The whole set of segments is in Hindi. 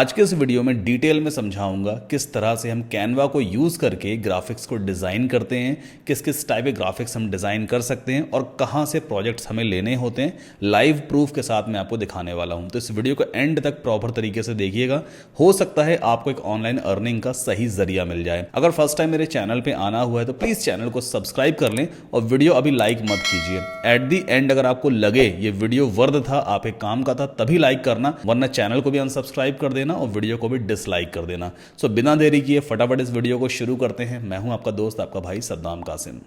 आज के इस वीडियो में डिटेल में समझाऊंगा किस तरह से हम कैनवा को यूज़ करके ग्राफिक्स को डिज़ाइन करते हैं, किस किस टाइप के ग्राफिक्स हम डिज़ाइन कर सकते हैं और कहाँ से प्रोजेक्ट्स हमें लेने होते हैं। लाइव प्रूफ के साथ मैं आपको दिखाने वाला हूं, तो इस वीडियो को एंड तक प्रॉपर तरीके से देखिएगा। हो सकता है आपको एक ऑनलाइन अर्निंग का सही जरिया मिल जाए। अगर फर्स्ट टाइम मेरे चैनल पर आना हुआ है तो प्लीज़ चैनल को सब्सक्राइब कर लें और वीडियो अभी लाइक मत कीजिए। एट दी एंड अगर आपको लगे ये वीडियो वर्थ था, आप एक काम का था, तभी लाइक करना, वरना चैनल को भी अनसब्सक्राइब कर देना और वीडियो को भी डिसलाइक कर देना। सो बिना देरी किए फटाफट इस वीडियो को शुरू करते हैं। मैं हूं आपका दोस्त, आपका भाई सद्दाम कासिम।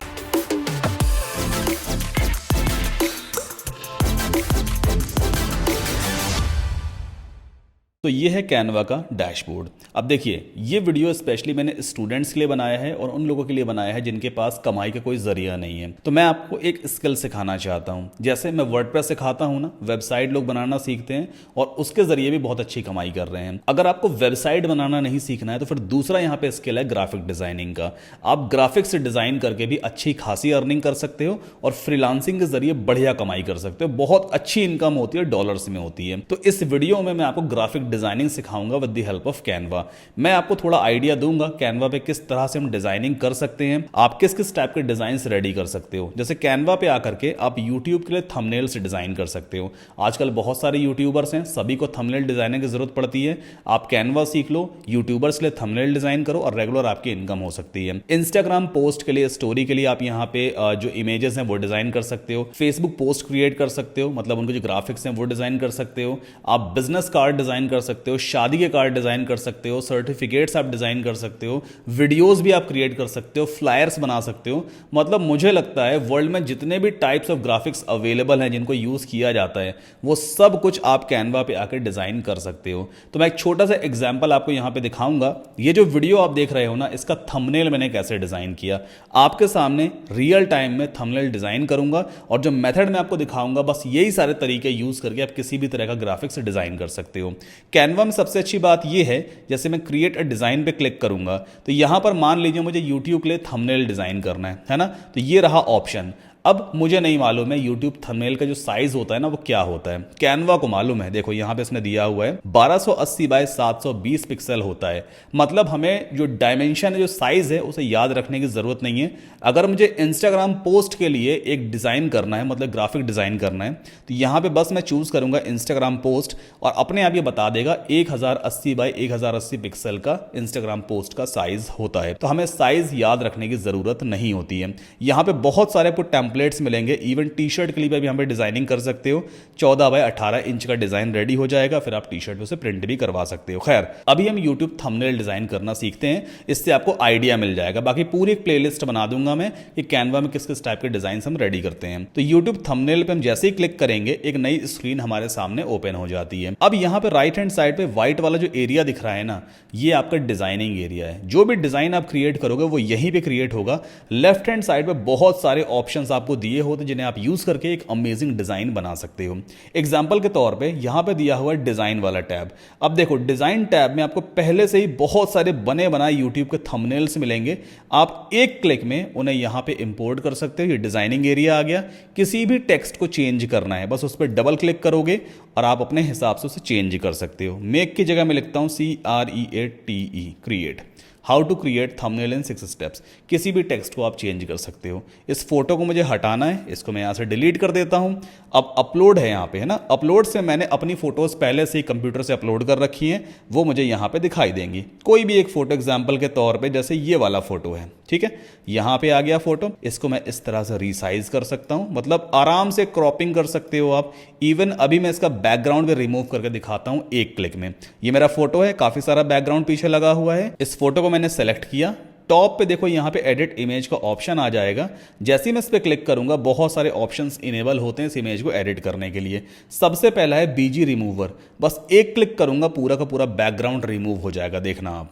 तो ये है कैनवा का डैशबोर्ड। अब देखिए, ये वीडियो स्पेशली मैंने स्टूडेंट्स के लिए बनाया है और उन लोगों के लिए बनाया है जिनके पास कमाई का कोई जरिया नहीं है। तो मैं आपको एक स्किल सिखाना चाहता हूँ। जैसे मैं वर्डप्रेस सिखाता हूँ ना, वेबसाइट लोग बनाना सीखते हैं और उसके जरिए भी बहुत अच्छी कमाई कर रहे हैं। अगर आपको वेबसाइट बनाना नहीं सीखना है तो फिर दूसरा यहाँ पे स्किल है ग्राफिक डिजाइनिंग का। आप ग्राफिक्स डिजाइन करके भी अच्छी खासी अर्निंग कर सकते हो और फ्रीलांसिंग के जरिए बढ़िया कमाई कर सकते हो। बहुत अच्छी इनकम होती है, डॉलर्स में होती है। तो इस वीडियो में मैं आपको ग्राफिक डिजाइनिंग सिखाऊंगा with the help of Canva. मैं आपको थोड़ा आइडिया दूंगा कैनवा पे किस तरह से हम डिजाइनिंग कर सकते हैं, आप किस किस टाइप के डिजाइन्स रेडी कर सकते हो। जैसे कैनवा पे आकर के आप यूट्यूब के लिए थंबनेल्स डिजाइन कर सकते हो। आजकल बहुत सारे यूट्यूबर्स हैं, सभी को थंबनेल डिजाइनिंग की जरूरत पड़ती है। आप कैनवा सीख लो, यूट्यूबर्स के लिए थंबनेल डिजाइन करो और रेगुलर आपकी इनकम हो सकती है। इंस्टाग्राम पोस्ट के लिए, स्टोरी के लिए आप यहाँ पे जो इमेजेस हैं वो डिजाइन कर सकते हो। फेसबुक पोस्ट क्रिएट कर सकते हो, मतलब उनके जो ग्राफिक्स हैं वो डिजाइन कर सकते हो। आप बिजनेस कार्ड डिजाइन कर सकते हो, शादी के कार्ड डिजाइन कर सकते हो, सर्टिफिकेट्स आप डिजाइन कर सकते हो, वीडियोस भी आप क्रिएट कर सकते हो, फ्लायर्स बना सकते हो। मतलब मुझे लगता है वर्ल्ड में जितने भी टाइप्स ऑफ ग्राफिक्स अवेलेबल हैं जिनको यूज किया जाता है, वो सब कुछ आप कैनवा पे आकर डिजाइन कर सकते हो। तो मैं एक छोटा सा एग्जांपल आपको यहां पे दिखाऊंगा। ये जो वीडियो आप देख रहे हो ना, इसका थंबनेल मैंने कैसे डिजाइन किया, आपके सामने रियल टाइम में थंबनेल डिजाइन करूंगा और जो मेथड मैं आपको दिखाऊंगा, बस यही सारे तरीके यूज करके आप किसी भी तरह का ग्राफिक्स डिजाइन कर सकते हो। कैनवा में सबसे अच्छी बात यह है, जैसे मैं क्रिएट अ डिजाइन पे क्लिक करूंगा तो यहां पर मान लीजिए मुझे यूट्यूब के लिए थंबनेल डिजाइन करना है ना, तो ये रहा ऑप्शन। अब मुझे नहीं मालूम है यूट्यूब थंबनेल का जो साइज होता है ना वो क्या होता है, कैनवा को मालूम है। देखो यहां पे इसने दिया हुआ है 1280 बाय 720 पिक्सल होता है। मतलब हमें जो डायमेंशन है, जो साइज है, उसे याद रखने की जरूरत नहीं है। अगर मुझे इंस्टाग्राम पोस्ट के लिए एक डिजाइन करना है, मतलब ग्राफिक डिजाइन करना है, तो यहां पे बस मैं चूज करूंगा इंस्टाग्राम पोस्ट और अपने आप ये बता देगा 1080 बाय 1080 पिक्सल का इंस्टाग्राम पोस्ट का साइज होता है। तो हमें साइज याद रखने की जरूरत नहीं होती है। यहां पे बहुत सारे टेम्पलेट्स मिलेंगे। इवन टी शर्ट के लिए भी यहाँ पे डिजाइनिंग कर सकते हो। 14 बाय 18 इंच का डिजाइन रेडी हो जाएगा, फिर आप टी शर्ट पे उसे प्रिंट भी करवा सकते हो। खैर, अभी हम यूट्यूब थंबनेल डिजाइन करना सीखते हैं, इससे आपको आइडिया मिल जाएगा। बाकी पूरी एक प्लेलिस्ट बना दूंगा मैं कि कैनवा में किस किस टाइप के डिजाइन हम रेडी करते हैं। तो यूट्यूब थंबनेल पे हम जैसे ही क्लिक करेंगे एक नई स्क्रीन हमारे सामने ओपन हो जाती है। अब यहाँ पे राइट हैंड साइड पे व्हाइट वाला जो एरिया दिख रहा है ना, ये आपका डिजाइनिंग एरिया है। जो भी डिजाइन आप क्रिएट करोगे वो यहीं पे क्रिएट होगा। लेफ्ट हैंड साइड पे बहुत सारे ऑप्शंस आपको दिए होते जिन्हें आप यूज करके एक अमेजिंग डिजाइन बना सकते हो। एग्जांपल के तौर पे यहां पे दिया हुआ है डिजाइन वाला टैब। अब देखो, डिजाइन टैब में आपको पहले से ही बहुत सारे बने बनाए यूट्यूब के थंबनेल्स मिलेंगे। आप एक क्लिक में उन्हें यहां पे इंपोर्ट कर सकते हो। ये डिजाइनिंग एरिया आ गया। किसी भी टेक्स्ट को चेंज करना है, बस उस पर डबल क्लिक करोगे और आप अपने हिसाब से उसे चेंज कर सकते हो। मेक की जगह मैं लिखता हूं CREATE, create. How to create thumbnail in 6 steps. किसी भी टेक्स्ट को आप चेंज कर सकते हो। इस फोटो को मुझे हटाना है, इसको मैं यहाँ से डिलीट कर देता हूँ। अब अपलोड है यहाँ पे, है ना। अपलोड से मैंने अपनी फोटोज पहले से ही कंप्यूटर से अपलोड कर रखी हैं, वो मुझे यहाँ पे दिखाई देंगी। कोई भी एक फोटो एग्जाम्पल के तौर पे, जैसे ये वाला फोटो है, ठीक है, यहाँ पे आ गया फोटो। इसको मैं इस तरह से रीसाइज कर सकता हूँ, मतलब आराम से क्रॉपिंग कर सकते हो आप। इवन अभी मैं इसका बैकग्राउंड भी रिमूव करके दिखाता हूँ एक क्लिक में। ये मेरा फोटो है, काफी सारा बैकग्राउंड पीछे लगा हुआ है। इस फोटो को मैंने सेलेक्ट किया। टॉप पे देखो यहाँ पे एडिट इमेज का ऑप्शन आ जाएगा। जैसे ही मैं इस पर क्लिक करूंगा बहुत सारे ऑप्शंस इनेबल होते हैं इस इमेज को एडिट करने के लिए। सबसे पहला है बीजी रिमूवर। बस एक क्लिक करूंगा, पूरा का पूरा बैकग्राउंड रिमूव हो जाएगा। देखना आप,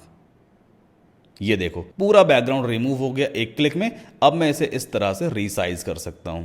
ये देखो पूरा बैकग्राउंड रिमूव हो गया एक क्लिक में। अब मैं इसे इस तरह से रीसाइज कर सकता हूं।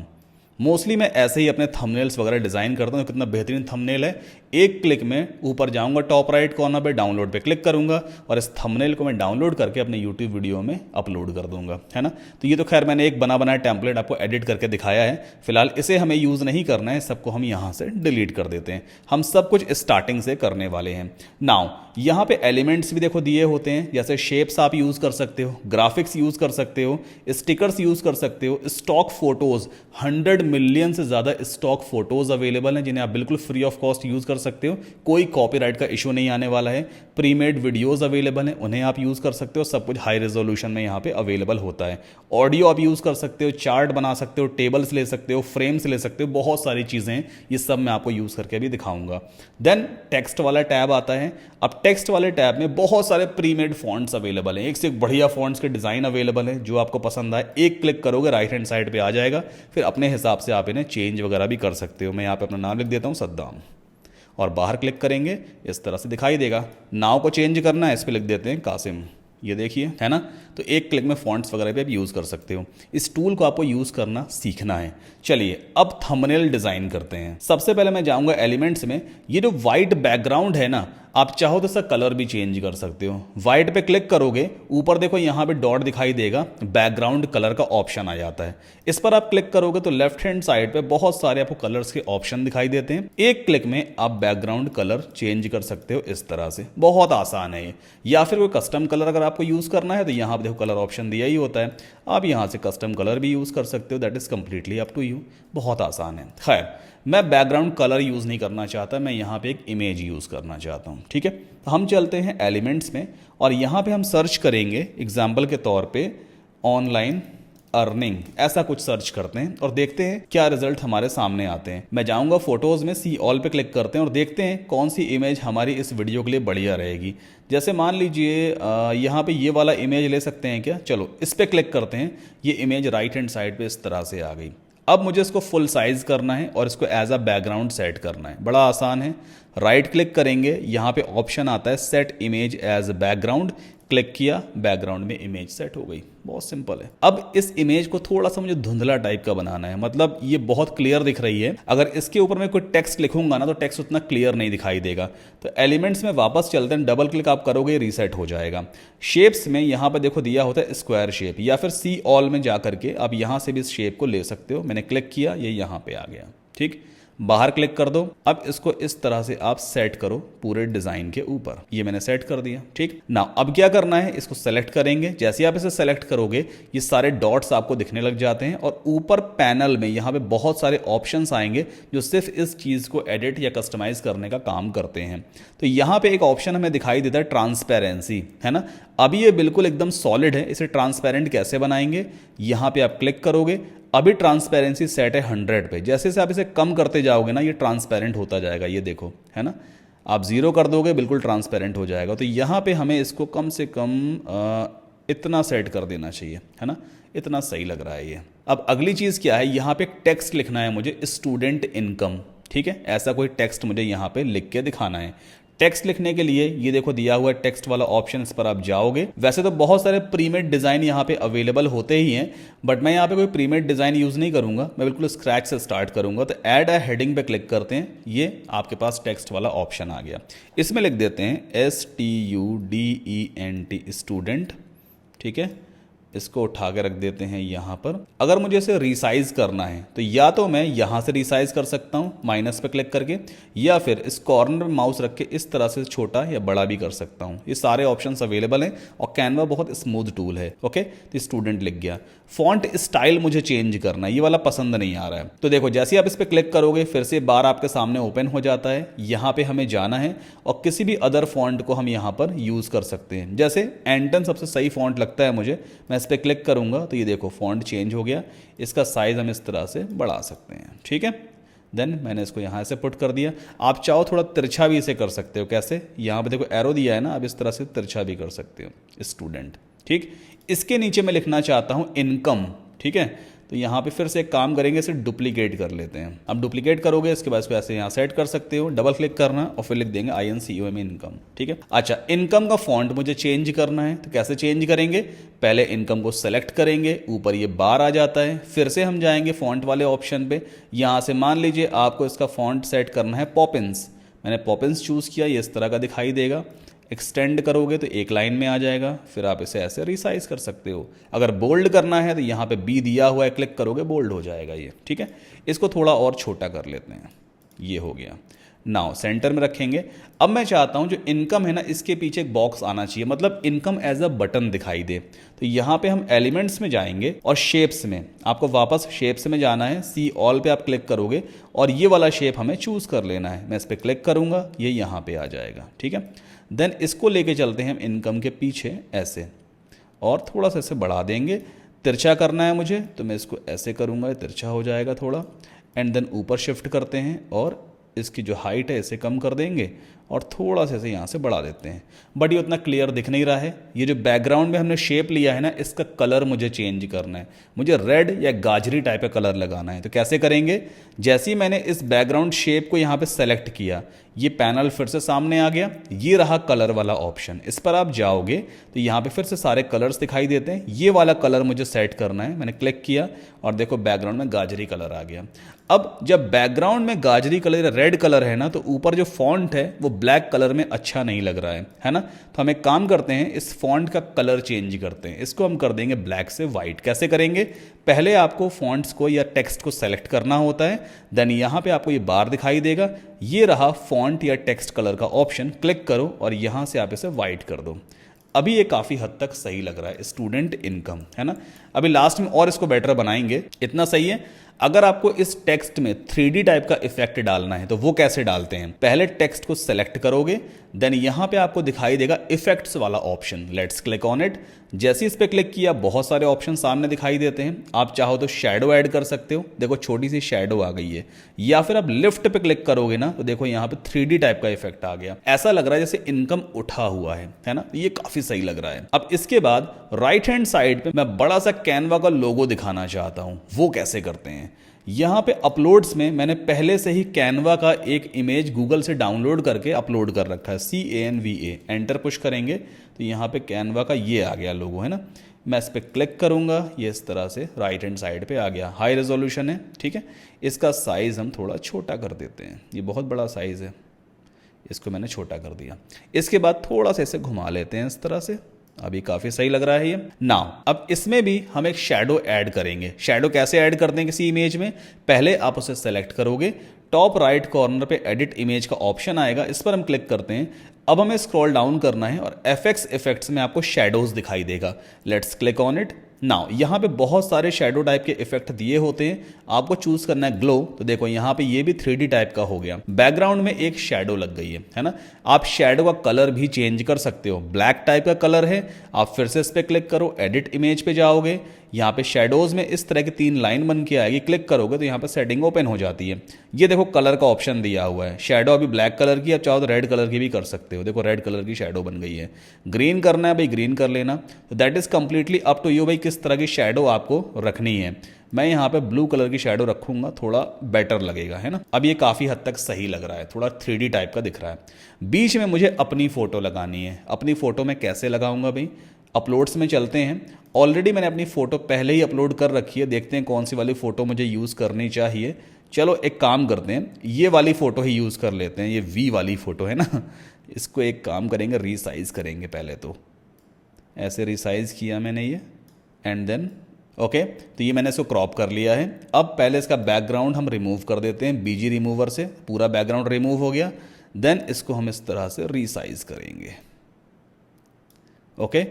मोस्टली मैं ऐसे ही अपने थंबनेल्स वगैरह डिज़ाइन करता हूँ। कितना बेहतरीन थंबनेल है, एक क्लिक में ऊपर जाऊँगा टॉप राइट कॉर्नर पे, डाउनलोड पे क्लिक करूँगा और इस थंबनेल को मैं डाउनलोड करके अपने यूट्यूब वीडियो में अपलोड कर दूंगा, है ना। तो ये तो खैर मैंने एक बना बनाया टेम्पलेट आपको एडिट करके दिखाया है। फिलहाल इसे हमें यूज़ नहीं करना है, सबको हम यहाँ से डिलीट कर देते हैं। हम सब कुछ स्टार्टिंग से करने वाले हैं। नाउ यहाँ पे एलिमेंट्स भी देखो दिए होते हैं, जैसे शेप्स आप यूज़ कर सकते हो, ग्राफिक्स यूज़ कर सकते हो, स्टिकर्स यूज़ कर सकते हो, स्टॉक फोटोज़ 100 मिलियन से ज़्यादा स्टॉक फोटोज़ अवेलेबल हैं जिन्हें आप बिल्कुल फ्री ऑफ कॉस्ट यूज़ कर सकते हो, कोई कॉपीराइट का इशू नहीं आने वाला है। प्रीमेड वीडियोज़ अवेलेबल हैं, उन्हें आप यूज़ कर सकते हो, सब कुछ हाई रेजोल्यूशन में यहाँ पे अवेलेबल होता है। ऑडियो आप यूज़ कर सकते हो, चार्ट बना सकते हो, टेबल्स ले सकते हो, फ्रेम्स ले सकते हो, बहुत सारी चीज़ें हैं, ये सब मैं आपको यूज़ करके भी दिखाऊंगा। देन टेक्स्ट वाला टैब आता है। अब टेक्स्ट वाले टैब में बहुत सारे प्रीमेड फॉन्ट्स अवेलेबल हैं, एक से एक बढ़िया फॉन्ट्स के डिज़ाइन अवेलेबल है, जो आपको पसंद आए एक क्लिक करोगे राइट हैंड साइड पे आ जाएगा। फिर अपने हिसाब से आप इन्हें चेंज वगैरह भी कर सकते हो। मैं यहाँ पे अपना नाम लिख देता हूँ, सद्दाम, और बाहर क्लिक करेंगे इस तरह से दिखाई देगा। नाव को चेंज करना है, इस पर लिख देते हैं कासिम, ये देखिए, है ना। तो एक क्लिक में फॉन्ट्स वगैरह पे आप यूज़ कर सकते हो। इस टूल को आपको यूज़ करना सीखना है। चलिए अब थंबनेल डिज़ाइन करते हैं। सबसे पहले मैं जाऊंगा एलिमेंट्स में। ये जो वाइट बैकग्राउंड है ना, आप चाहो तो इसका कलर भी चेंज कर सकते हो। वाइट पे क्लिक करोगे, ऊपर देखो यहाँ पे डॉट दिखाई देगा, बैकग्राउंड कलर का ऑप्शन आ जाता है। इस पर आप क्लिक करोगे तो लेफ्ट हैंड साइड पे बहुत सारे आपको कलर्स के ऑप्शन दिखाई देते हैं। एक क्लिक में आप बैकग्राउंड कलर चेंज कर सकते हो इस तरह से, बहुत आसान है ये। या फिर कोई कस्टम कलर अगर आपको यूज़ करना है तो यहाँ पे देखो कलर ऑप्शन दिया ही होता है, आप यहाँ से कस्टम कलर भी यूज़ कर सकते हो। That is completely up to you, बहुत आसान है। खैर मैं बैकग्राउंड कलर यूज़ नहीं करना चाहता, मैं यहाँ पे एक इमेज यूज़ करना चाहता हूँ, ठीक है। तो हम चलते हैं एलिमेंट्स में और यहाँ पे हम सर्च करेंगे एग्जाम्पल के तौर पे ऑनलाइन अर्निंग, ऐसा कुछ सर्च करते हैं और देखते हैं क्या रिजल्ट हमारे सामने आते हैं। मैं जाऊंगा फोटोज़ में, सी ऑल पे क्लिक करते हैं और देखते हैं कौन सी इमेज हमारी इस वीडियो के लिए बढ़िया रहेगी। जैसे मान लीजिए यहाँ पे ये वाला इमेज ले सकते हैं क्या, चलो इस पर क्लिक करते हैं। ये इमेज राइट हैंड साइड पे इस तरह से आ गई। अब मुझे इसको फुल साइज करना है और इसको एज अ बैकग्राउंड सेट करना है। बड़ा आसान है, राइट क्लिक करेंगे, यहाँ पे ऑप्शन आता है set image as background, click किया, बैकग्राउंड में इमेज सेट हो गई। बहुत सिंपल है। अब इस इमेज को थोड़ा सा मुझे धुंधला टाइप का बनाना है, मतलब ये बहुत क्लियर दिख रही है। अगर इसके ऊपर मैं कोई टेक्स्ट लिखूंगा ना तो टेक्स्ट उतना क्लियर नहीं दिखाई देगा। तो एलिमेंट्स में वापस चलते हैं, डबल क्लिक आप करोगे रीसेट हो जाएगा। शेप्स में यहाँ पर देखो दिया होता है स्क्वायर शेप, या फिर सी ऑल में जा करके आप यहाँ से भी इस शेप को ले सकते हो। मैंने क्लिक किया, ये यहाँ पे आ गया, ठीक। बाहर क्लिक कर दो। अब इसको इस तरह से आप सेट करो पूरे डिजाइन के ऊपर। ये मैंने सेट कर दिया, ठीक ना। अब क्या करना है, इसको सेलेक्ट करेंगे। जैसे आप इसे सेलेक्ट करोगे ये सारे डॉट्स आपको दिखने लग जाते हैं और ऊपर पैनल में यहाँ पे बहुत सारे ऑप्शंस आएंगे जो सिर्फ इस चीज़ को एडिट या कस्टमाइज करने का काम करते हैं। तो यहाँ पे एक ऑप्शन हमें दिखाई देता है ट्रांसपेरेंसी, है ना। अभी ये बिल्कुल एकदम सॉलिड है, इसे ट्रांसपेरेंट कैसे बनाएंगे, यहाँ पे आप क्लिक करोगे। अभी ट्रांसपेरेंसी सेट है 100 पे। जैसे से आप इसे कम करते जाओगे ना ये ट्रांसपेरेंट होता जाएगा, ये देखो, है ना। आप 0 कर दोगे बिल्कुल ट्रांसपेरेंट हो जाएगा। तो यहाँ पे हमें इसको कम से कम इतना सेट कर देना चाहिए, है ना। इतना सही लग रहा है ये। अब अगली चीज़ क्या है, यहाँ पे एक टेक्स्ट लिखना है मुझे, स्टूडेंट इनकम, ठीक है। ऐसा कोई टेक्स्ट मुझे यहाँ पे लिख के दिखाना है। टेक्स्ट लिखने के लिए ये देखो दिया हुआ है टेक्स्ट वाला ऑप्शन, इस पर आप जाओगे। वैसे तो बहुत सारे प्रीमेड डिज़ाइन यहाँ पे अवेलेबल होते ही हैं, बट मैं यहाँ पे कोई प्रीमेड डिज़ाइन यूज़ नहीं करूँगा, मैं बिल्कुल स्क्रैच से स्टार्ट करूँगा। तो ऐड अ हेडिंग पे क्लिक करते हैं, ये आपके पास टेक्स्ट वाला ऑप्शन आ गया। इसमें लिख देते हैं STUDENT स्टूडेंट, ठीक है। इसको उठा के रख देते हैं यहाँ पर। अगर मुझे इसे रिसाइज करना है तो या तो मैं यहाँ से रिसाइज कर सकता हूँ माइनस पे क्लिक करके, या फिर इस कॉर्नर में माउस रख के इस तरह से छोटा या बड़ा भी कर सकता हूँ। ये सारे ऑप्शंस अवेलेबल हैं और कैनवा बहुत स्मूथ टूल है, ओके। तो स्टूडेंट लिख गया। फॉन्ट स्टाइल मुझे चेंज करना है, ये वाला पसंद नहीं आ रहा है। तो देखो जैसे आप इस पर क्लिक करोगे फिर से बार आपके सामने ओपन हो जाता है। यहाँ पे हमें जाना है और किसी भी अदर फॉन्ट को हम यहाँ पर यूज़ कर सकते हैं। जैसे एंटन सबसे सही फॉन्ट लगता है मुझे, मैं इस पर क्लिक करूँगा तो ये देखो फॉन्ट चेंज हो गया। इसका साइज़ हम इस तरह से बढ़ा सकते हैं, ठीक है। देन मैंने इसको यहाँ से पुट कर दिया। आप चाहो थोड़ा तिरछा भी इसे कर सकते हो। कैसे, यहाँ पे देखो एरो दिया है ना, आप इस तरह से तिरछा भी कर सकते हो, स्टूडेंट, ठीक। इसके नीचे मैं लिखना चाहता हूँ इनकम, ठीक है। तो यहाँ पे फिर से एक काम करेंगे, इसे डुप्लीकेट कर लेते हैं। अब डुप्लीकेट करोगे इसके बाद इसको ऐसे यहाँ सेट कर सकते हो, डबल क्लिक करना और फिर लिख देंगे INCOM इनकम। ठीक है। अच्छा, इनकम का फॉन्ट मुझे चेंज करना है, तो कैसे चेंज करेंगे? पहले इनकम को सेलेक्ट करेंगे, ऊपर ये बार आ जाता है, फिर से हम जाएंगे फॉन्ट वाले ऑप्शन पे। यहाँ से मान लीजिए आपको इसका फॉन्ट सेट करना है पॉपिंस। मैंने पॉपिंस चूज़ किया, ये इस तरह का दिखाई देगा। एक्सटेंड करोगे तो एक लाइन में आ जाएगा, फिर आप इसे ऐसे रिसाइज कर सकते हो। अगर बोल्ड करना है तो यहाँ पे बी दिया हुआ है, क्लिक करोगे बोल्ड हो जाएगा ये। ठीक है। इसको थोड़ा और छोटा कर लेते हैं, ये हो गया। नाउ सेंटर में रखेंगे। अब मैं चाहता हूं जो इनकम है ना, इसके पीछे एक बॉक्स आना चाहिए, मतलब इनकम एज अ बटन दिखाई दे। तो यहाँ पे हम एलिमेंट्स में जाएंगे और शेप्स में, आपको वापस शेप्स में जाना है, सी ऑल पे आप क्लिक करोगे और ये वाला शेप हमें चूज कर लेना है। मैं इस पर क्लिक करूंगा, ये यहाँ पे आ जाएगा। ठीक है। देन इसको लेके चलते हैं हम इनकम के पीछे ऐसे, और थोड़ा सा इसे बढ़ा देंगे। तिरछा करना है मुझे, तो मैं इसको ऐसे करूँगा, तिरछा हो जाएगा थोड़ा। एंड देन ऊपर शिफ्ट करते हैं और इसकी जो हाइट है इसे कम कर देंगे और थोड़ा सा इसे यहाँ से बढ़ा देते हैं। बट ये उतना क्लियर दिख नहीं रहा है। ये जो बैकग्राउंड में हमने शेप लिया है ना, इसका कलर मुझे चेंज करना है, मुझे रेड या गाजरी टाइप का कलर लगाना है। तो कैसे करेंगे? जैसे ही मैंने इस बैकग्राउंड शेप को यहाँ पे सेलेक्ट किया, ये पैनल फिर से सामने आ गया, ये रहा कलर वाला ऑप्शन। इस पर आप जाओगे तो यहाँ पे फिर से सारे कलर्स दिखाई देते हैं। ये वाला कलर मुझे सेट करना है, मैंने क्लिक किया और देखो बैकग्राउंड में गाजरी कलर आ गया। अब जब बैकग्राउंड में गाजरी कलर या रेड कलर है ना, तो ऊपर जो फॉन्ट है वो ब्लैक कलर में अच्छा नहीं लग रहा है ना। तो हम एक काम करते हैं, इस फॉन्ट का कलर चेंज करते हैं। इसको हम कर देंगे ब्लैक से वाइट। कैसे करेंगे? पहले आपको फॉन्ट्स को या टेक्स्ट को सेलेक्ट करना होता है, देन यहाँ पे आपको ये बार दिखाई देगा, ये रहा फॉन्ट या टेक्स्ट कलर का ऑप्शन, क्लिक करो और यहाँ से आप इसे वाइट कर दो। अभी ये काफ़ी हद तक सही लग रहा है, स्टूडेंट इनकम, है ना। अभी लास्ट में और इसको बेटर बनाएंगे। इतना सही है। अगर आपको इस टेक्स्ट में 3D टाइप का इफेक्ट डालना है तो वो कैसे डालते हैं? पहले टेक्स्ट को सेलेक्ट करोगे, देन यहाँ पे आपको दिखाई देगा इफेक्ट्स वाला option, let's click on it. जैसे इस पे क्लिक किया, बहुत सारे ऑप्शन सामने दिखाई देते हैं। आप चाहो तो शैडो ऐड कर सकते हो, देखो छोटी सी शैडो आ गई है। या फिर आप लिफ्ट पे क्लिक करोगे ना, तो देखो यहाँ पे 3D टाइप का इफेक्ट आ गया। ऐसा लग रहा है जैसे इनकम उठा हुआ है ना। ये काफी सही लग रहा है। अब इसके बाद राइट हैंड साइड पे मैं बड़ा सा कैनवा का लोगो दिखाना चाहता हूं। वो कैसे करते हैं? यहाँ पे अपलोड्स में मैंने पहले से ही कैनवा का एक इमेज गूगल से डाउनलोड करके अपलोड कर रखा है, CANVA। एंटर पुश करेंगे तो यहाँ पे कैनवा का ये आ गया लोगो, है ना। मैं इस पर क्लिक करूँगा, ये इस तरह से राइट हैंड साइड पे आ गया। हाई रेजोल्यूशन है, ठीक है। इसका साइज़ हम थोड़ा छोटा कर देते हैं, ये बहुत बड़ा साइज़ है, इसको मैंने छोटा कर दिया। इसके बाद थोड़ा सा इसे घुमा लेते हैं इस तरह से। अभी काफी सही लग रहा है ये। नाउ अब इसमें भी हम एक शैडो ऐड करेंगे। शैडो कैसे ऐड करते हैं किसी इमेज में? पहले आप उसे सेलेक्ट करोगे, टॉप राइट कॉर्नर पे एडिट इमेज का ऑप्शन आएगा, इस पर हम क्लिक करते हैं। अब हमें स्क्रॉल डाउन करना है और FX इफेक्ट्स में आपको शैडोज दिखाई देगा, let's click on it. Now यहाँ पे बहुत सारे शैडो टाइप के इफेक्ट दिए होते हैं, आपको चूज करना है ग्लो। तो देखो यहाँ पे ये भी 3D टाइप का हो गया, बैकग्राउंड में एक शैडो लग गई है ना। आप शैडो का कलर भी चेंज कर सकते हो, ब्लैक टाइप का कलर है। आप फिर से इस पर क्लिक करो, एडिट इमेज पे जाओगे, यहाँ पे शैडोज में इस तरह की 3 लाइन बन के आएगी, क्लिक करोगे तो यहाँ पे सेटिंग ओपन हो जाती है। ये देखो कलर का ऑप्शन दिया हुआ है, शैडो अभी ब्लैक कलर की, आप चाहो तो रेड कलर की भी कर सकते हो। देखो रेड कलर की शैडो बन गई है। ग्रीन करना है भाई, ग्रीन कर लेना। तो that is completely up to you भाई, किस तरह की शैडो आपको रखनी है। मैं यहाँ पे ब्लू कलर की शैडो रखूंगा, थोड़ा बेटर लगेगा, है ना। अब ये काफ़ी हद तक सही लग रहा है, थोड़ा 3D टाइप का दिख रहा है। बीच में मुझे अपनी फ़ोटो लगानी है। अपनी फ़ोटो मैं कैसे लगाऊंगा भाई? अपलोड्स में चलते हैं। ऑलरेडी मैंने अपनी फ़ोटो पहले ही अपलोड कर रखी है, देखते हैं कौन सी वाली फ़ोटो मुझे यूज़ करनी चाहिए। चलो एक काम करते हैं, ये वाली फ़ोटो ही यूज़ कर लेते हैं, ये V वाली फ़ोटो है ना। इसको एक काम करेंगे, रीसाइज़ करेंगे। पहले तो ऐसे रीसाइज़ किया मैंने ये, एंड देन ओके। तो ये मैंने इसको क्रॉप कर लिया है। अब पहले इसका बैकग्राउंड हम रिमूव कर देते हैं BG रिमूवर से, पूरा बैकग्राउंड रिमूव हो गया। देन इसको हम इस तरह से रीसाइज करेंगे, ओके।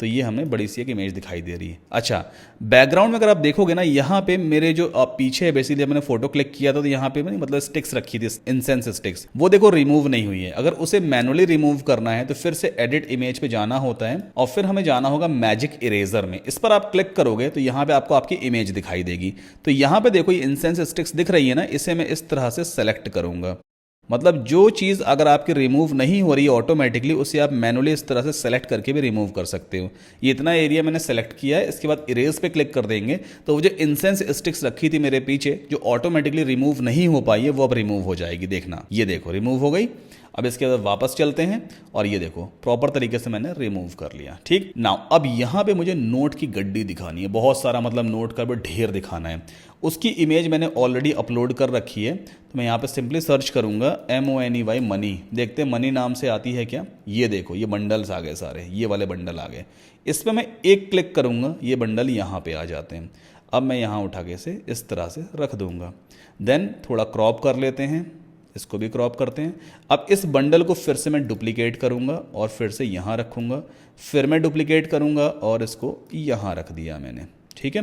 तो ये हमें बड़ी सी एक इमेज दिखाई दे रही है। अच्छा, बैकग्राउंड में अगर आप देखोगे ना, यहाँ पे मेरे जो पीछे है, बेसिकली मैंने फोटो क्लिक किया था तो यहाँ पे मैंने मतलब स्टिक्स रखी थी, इंसेंस स्टिक्स, वो देखो रिमूव नहीं हुई है। अगर उसे मैनुअली रिमूव करना है तो फिर से एडिट इमेज पे जाना होता है और फिर हमें जाना होगा मैजिक इरेजर में। इस पर आप क्लिक करोगे तो यहाँ पे आपको आपकी इमेज दिखाई देगी। तो यहाँ पे देखो ये इंसेंस स्टिक्स दिख रही है ना, इसे मैं इस तरह से सेलेक्ट करूंगा। मतलब जो चीज़ अगर आपकी रिमूव नहीं हो रही है ऑटोमेटिकली, उसे आप मैनुअली इस तरह से सेलेक्ट करके भी रिमूव कर सकते हो। ये इतना एरिया मैंने सेलेक्ट किया है, इसके बाद इरेज पे क्लिक कर देंगे तो वो जो इंसेंस स्टिक्स रखी थी मेरे पीछे जो ऑटोमेटिकली रिमूव नहीं हो पाई है वो अब रिमूव हो जाएगी। देखना, ये देखो रिमूव हो गई। अब इसके बाद वापस चलते हैं और ये देखो प्रॉपर तरीके से मैंने रिमूव कर लिया। ठीक, नाउ अब यहाँ पे मुझे नोट की गड्डी दिखानी है, बहुत सारा मतलब नोट का भी ढेर दिखाना है। उसकी इमेज मैंने ऑलरेडी अपलोड कर रखी है, तो मैं यहाँ पे सिंपली सर्च करूँगा MONEY मनी। देखते हैं मनी नाम से आती है क्या। ये देखो ये बंडल्स आ गए सारे, ये वाले बंडल आ गए। इस पर मैं एक क्लिक करूँगा, ये बंडल यहाँ पे आ जाते हैं। अब मैं यहाँ उठा के से इस तरह से रख दूँगा। देन थोड़ा क्रॉप कर लेते हैं, इसको भी क्रॉप करते हैं। अब इस बंडल को फिर से मैं डुप्लीकेट करूंगा और फिर से यहाँ रखूंगा, फिर मैं डुप्लीकेट करूंगा और इसको यहाँ रख दिया मैंने। ठीक है,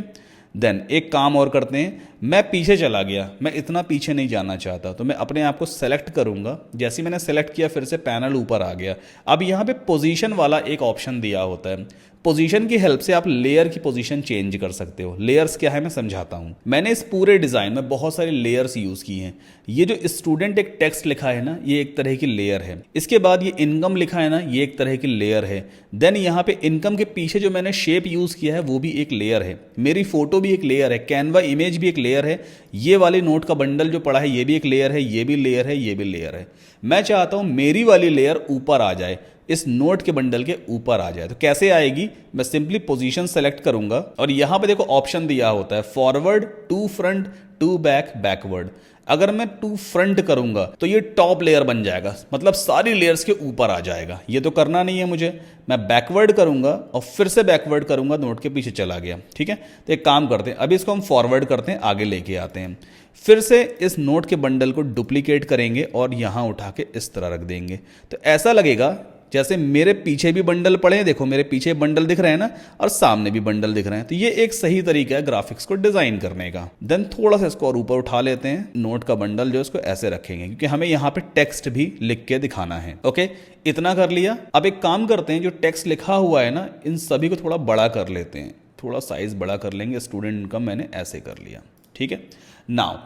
देन एक काम और करते हैं, मैं पीछे चला गया, मैं इतना पीछे नहीं जाना चाहता, तो मैं अपने आप को सेलेक्ट करूंगा। जैसे मैंने सेलेक्ट किया फिर से पैनल ऊपर आ गया। अब यहाँ पे पोजीशन वाला एक ऑप्शन दिया होता है, पोजीशन की हेल्प से आप लेयर की पोजीशन चेंज कर सकते हो। लेयर्स क्या है मैं समझाता हूँ। मैंने इस पूरे डिज़ाइन में बहुत सारे लेयर्स यूज़ किए हैं। ये जो स्टूडेंट एक टेक्स्ट लिखा है ना, ये एक तरह की लेयर है। इसके बाद ये इनकम लिखा है ना, ये एक तरह की लेयर है। देन यहाँ पे इनकम के पीछे जो मैंने शेप यूज़ किया है वो भी एक लेयर है। मेरी फोटो भी एक लेयर है, कैनवा इमेज भी एक लेयर है, ये वाली नोट का बंडल जो पड़ा है ये भी एक लेयर है, ये भी लेयर है, ये भी लेयर है। मैं चाहता हूँ मेरी वाली लेयर ऊपर आ जाए, इस नोट के बंडल के ऊपर आ जाए। तो कैसे आएगी, मैं सिंपली पोजीशन सेलेक्ट करूंगा और यहां पे देखो ऑप्शन दिया होता है forward, to front, to back, backward. अगर मैं टू फ्रंट करूंगा तो ये टॉप लेयर बन जाएगा, मतलब सारी लेयर्स के ऊपर आ जाएगा। ये तो करना नहीं है मुझे, मैं बैकवर्ड करूंगा और फिर से बैकवर्ड करूंगा, नोट के पीछे चला गया। ठीक है, तो एक काम करते हैं, अभी इसको हम फॉरवर्ड करते हैं, आगे लेके आते हैं। फिर से इस नोट के बंडल को डुप्लीकेट करेंगे और यहां उठा के इस तरह रख देंगे। तो ऐसा लगेगा जैसे मेरे पीछे भी बंडल पड़े हैं, देखो मेरे पीछे बंडल दिख रहे हैं ना, और सामने भी बंडल दिख रहे हैं। तो ये एक सही तरीका है ग्राफिक्स को डिजाइन करने का। देन थोड़ा सा इसको और ऊपर उठा लेते हैं, नोट का बंडल जो इसको ऐसे रखेंगे क्योंकि हमें यहाँ पे टेक्स्ट भी लिख के दिखाना है। ओके, इतना कर लिया। अब एक काम करते हैं, जो टेक्स्ट लिखा हुआ है ना, इन सभी को थोड़ा बड़ा कर लेते हैं, थोड़ा साइज बड़ा कर लेंगे। स्टूडेंट इनकम मैंने ऐसे कर लिया। ठीक है, नाउ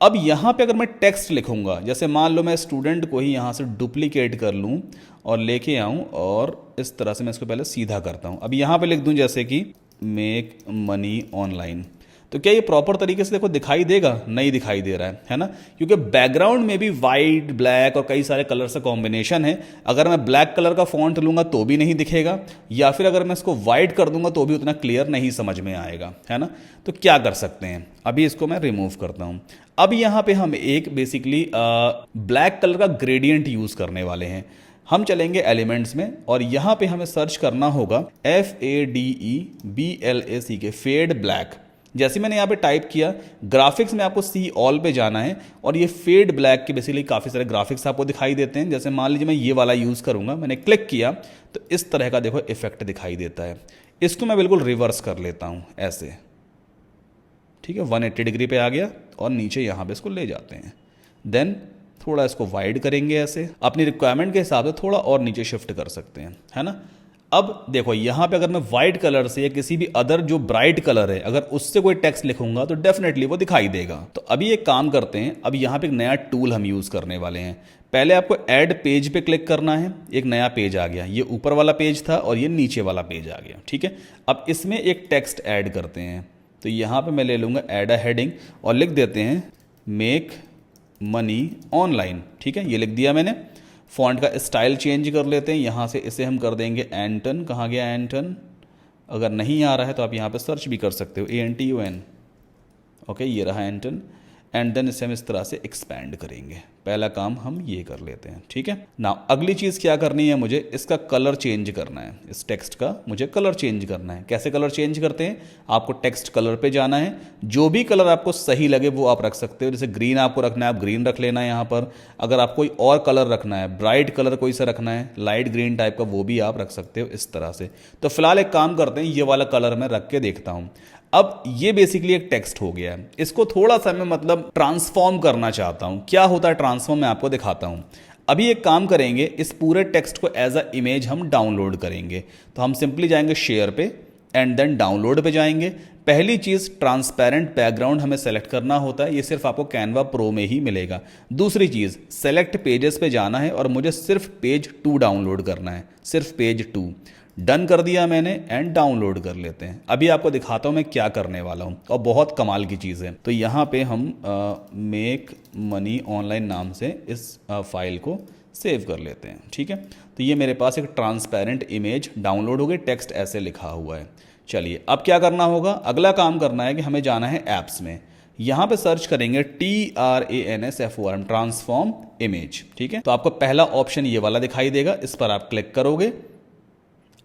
अब यहाँ पे अगर मैं टेक्स्ट लिखूंगा, जैसे मान लो मैं स्टूडेंट को ही यहाँ से डुप्लीकेट कर लूँ और लेके आऊँ और इस तरह से मैं इसको पहले सीधा करता हूँ। अब यहाँ पे लिख दूँ जैसे कि मेक मनी ऑनलाइन, तो क्या ये प्रॉपर तरीके से देखो दिखाई देगा? नहीं दिखाई दे रहा है ना, क्योंकि बैकग्राउंड में भी वाइट, ब्लैक और कई सारे कलर से कॉम्बिनेशन है। अगर मैं ब्लैक कलर का फॉन्ट लूंगा तो भी नहीं दिखेगा, या फिर अगर मैं इसको वाइट कर दूंगा तो भी उतना क्लियर नहीं समझ में आएगा, है ना। तो क्या कर सकते हैं, अभी इसको मैं रिमूव करता हूं। अब यहाँ पे हम एक बेसिकली ब्लैक कलर का ग्रेडियंट यूज करने वाले हैं। हम चलेंगे एलिमेंट्स में और यहाँ पे हमें सर्च करना होगा FADEBLAC फेड ब्लैक। जैसे मैंने यहाँ पे टाइप किया, ग्राफिक्स में आपको सी ऑल पे जाना है और ये फेड ब्लैक के बेसिकली काफ़ी सारे ग्राफिक्स आपको दिखाई देते हैं। जैसे मान लीजिए मैं ये वाला यूज़ करूँगा, मैंने क्लिक किया तो इस तरह का देखो इफेक्ट दिखाई देता है। इसको मैं बिल्कुल रिवर्स कर लेता हूँ ऐसे, ठीक है, 180 डिग्री पे आ गया और नीचे यहाँ पे इसको ले जाते हैं। देन थोड़ा इसको वाइड करेंगे ऐसे, अपनी रिक्वायरमेंट के हिसाब से थोड़ा और नीचे शिफ्ट कर सकते हैं, है ना। अब देखो यहाँ पे अगर मैं वाइट कलर से या किसी भी अदर जो ब्राइट कलर है अगर उससे कोई टेक्स्ट लिखूंगा तो डेफिनेटली वो दिखाई देगा। तो अभी एक काम करते हैं, अब यहाँ पे एक नया टूल हम यूज़ करने वाले हैं। पहले आपको ऐड पेज पे क्लिक करना है, एक नया पेज आ गया, ये ऊपर वाला पेज था और ये नीचे वाला पेज आ गया, ठीक है। अब इसमें एक टेक्स्ट ऐड करते हैं, तो यहाँ पे मैं ले लूँगा ऐड अ हेडिंग और लिख देते हैं मेक मनी ऑनलाइन, ठीक है, ये लिख दिया मैंने। फॉन्ट का स्टाइल चेंज कर लेते हैं, यहाँ से इसे हम कर देंगे एंटन। कहाँ गया एंटन? अगर नहीं आ रहा है तो आप यहाँ पे सर्च भी कर सकते हो, ANTON। ओके, ये रहा एंटन। एंड देन इसे हम इस तरह से एक्सपैंड करेंगे। पहला काम हम ये कर लेते हैं, ठीक है ना। अगली चीज़ क्या करनी है, मुझे इसका कलर चेंज करना है। इस टेक्स्ट का मुझे कलर चेंज करना है। कैसे कलर चेंज करते हैं? आपको टेक्स्ट कलर पे जाना है, जो भी कलर आपको सही लगे वो आप रख सकते हो। जैसे ग्रीन आपको रखना है, आप ग्रीन रख लेना है यहाँ पर। अगर आप कोई और कलर रखना है, ब्राइट कलर कोई सा रखना है, लाइट ग्रीन टाइप का, वो भी आप रख सकते हो इस तरह से। तो फिलहाल एक काम करते हैं, ये वाला कलर मैं रख के देखता हूँ। अब ये बेसिकली एक टेक्स्ट हो गया है, इसको थोड़ा सा मैं मतलब ट्रांसफॉर्म करना चाहता हूं। क्या होता है ट्रांसफॉर्म, मैं आपको दिखाता हूं। अभी एक काम करेंगे, इस पूरे टेक्स्ट को एज अ इमेज हम डाउनलोड करेंगे। तो हम सिंपली जाएंगे शेयर पे एंड देन डाउनलोड पे जाएंगे। पहली चीज़ ट्रांसपेरेंट बैकग्राउंड हमें सेलेक्ट करना होता है, ये सिर्फ आपको कैनवा प्रो में ही मिलेगा। दूसरी चीज़ सेलेक्ट पेजेस पे जाना है और मुझे सिर्फ पेज 2 डाउनलोड करना है, सिर्फ पेज 2। डन कर दिया मैंने एंड डाउनलोड कर लेते हैं। अभी आपको दिखाता हूँ मैं क्या करने वाला हूँ और बहुत कमाल की चीज़ है। तो यहाँ पे हम मेक मनी ऑनलाइन नाम से इस फाइल को सेव कर लेते हैं, ठीक है। तो ये मेरे पास एक ट्रांसपेरेंट इमेज डाउनलोड हो गई, टेक्स्ट ऐसे लिखा हुआ है। चलिए अब क्या करना होगा, अगला काम करना है कि हमें जाना है ऐप्स में। यहाँ पे सर्च करेंगे TRANSFORM ट्रांसफॉर्म इमेज, ठीक है। तो आपको पहला ऑप्शन ये वाला दिखाई देगा, इस पर आप क्लिक करोगे।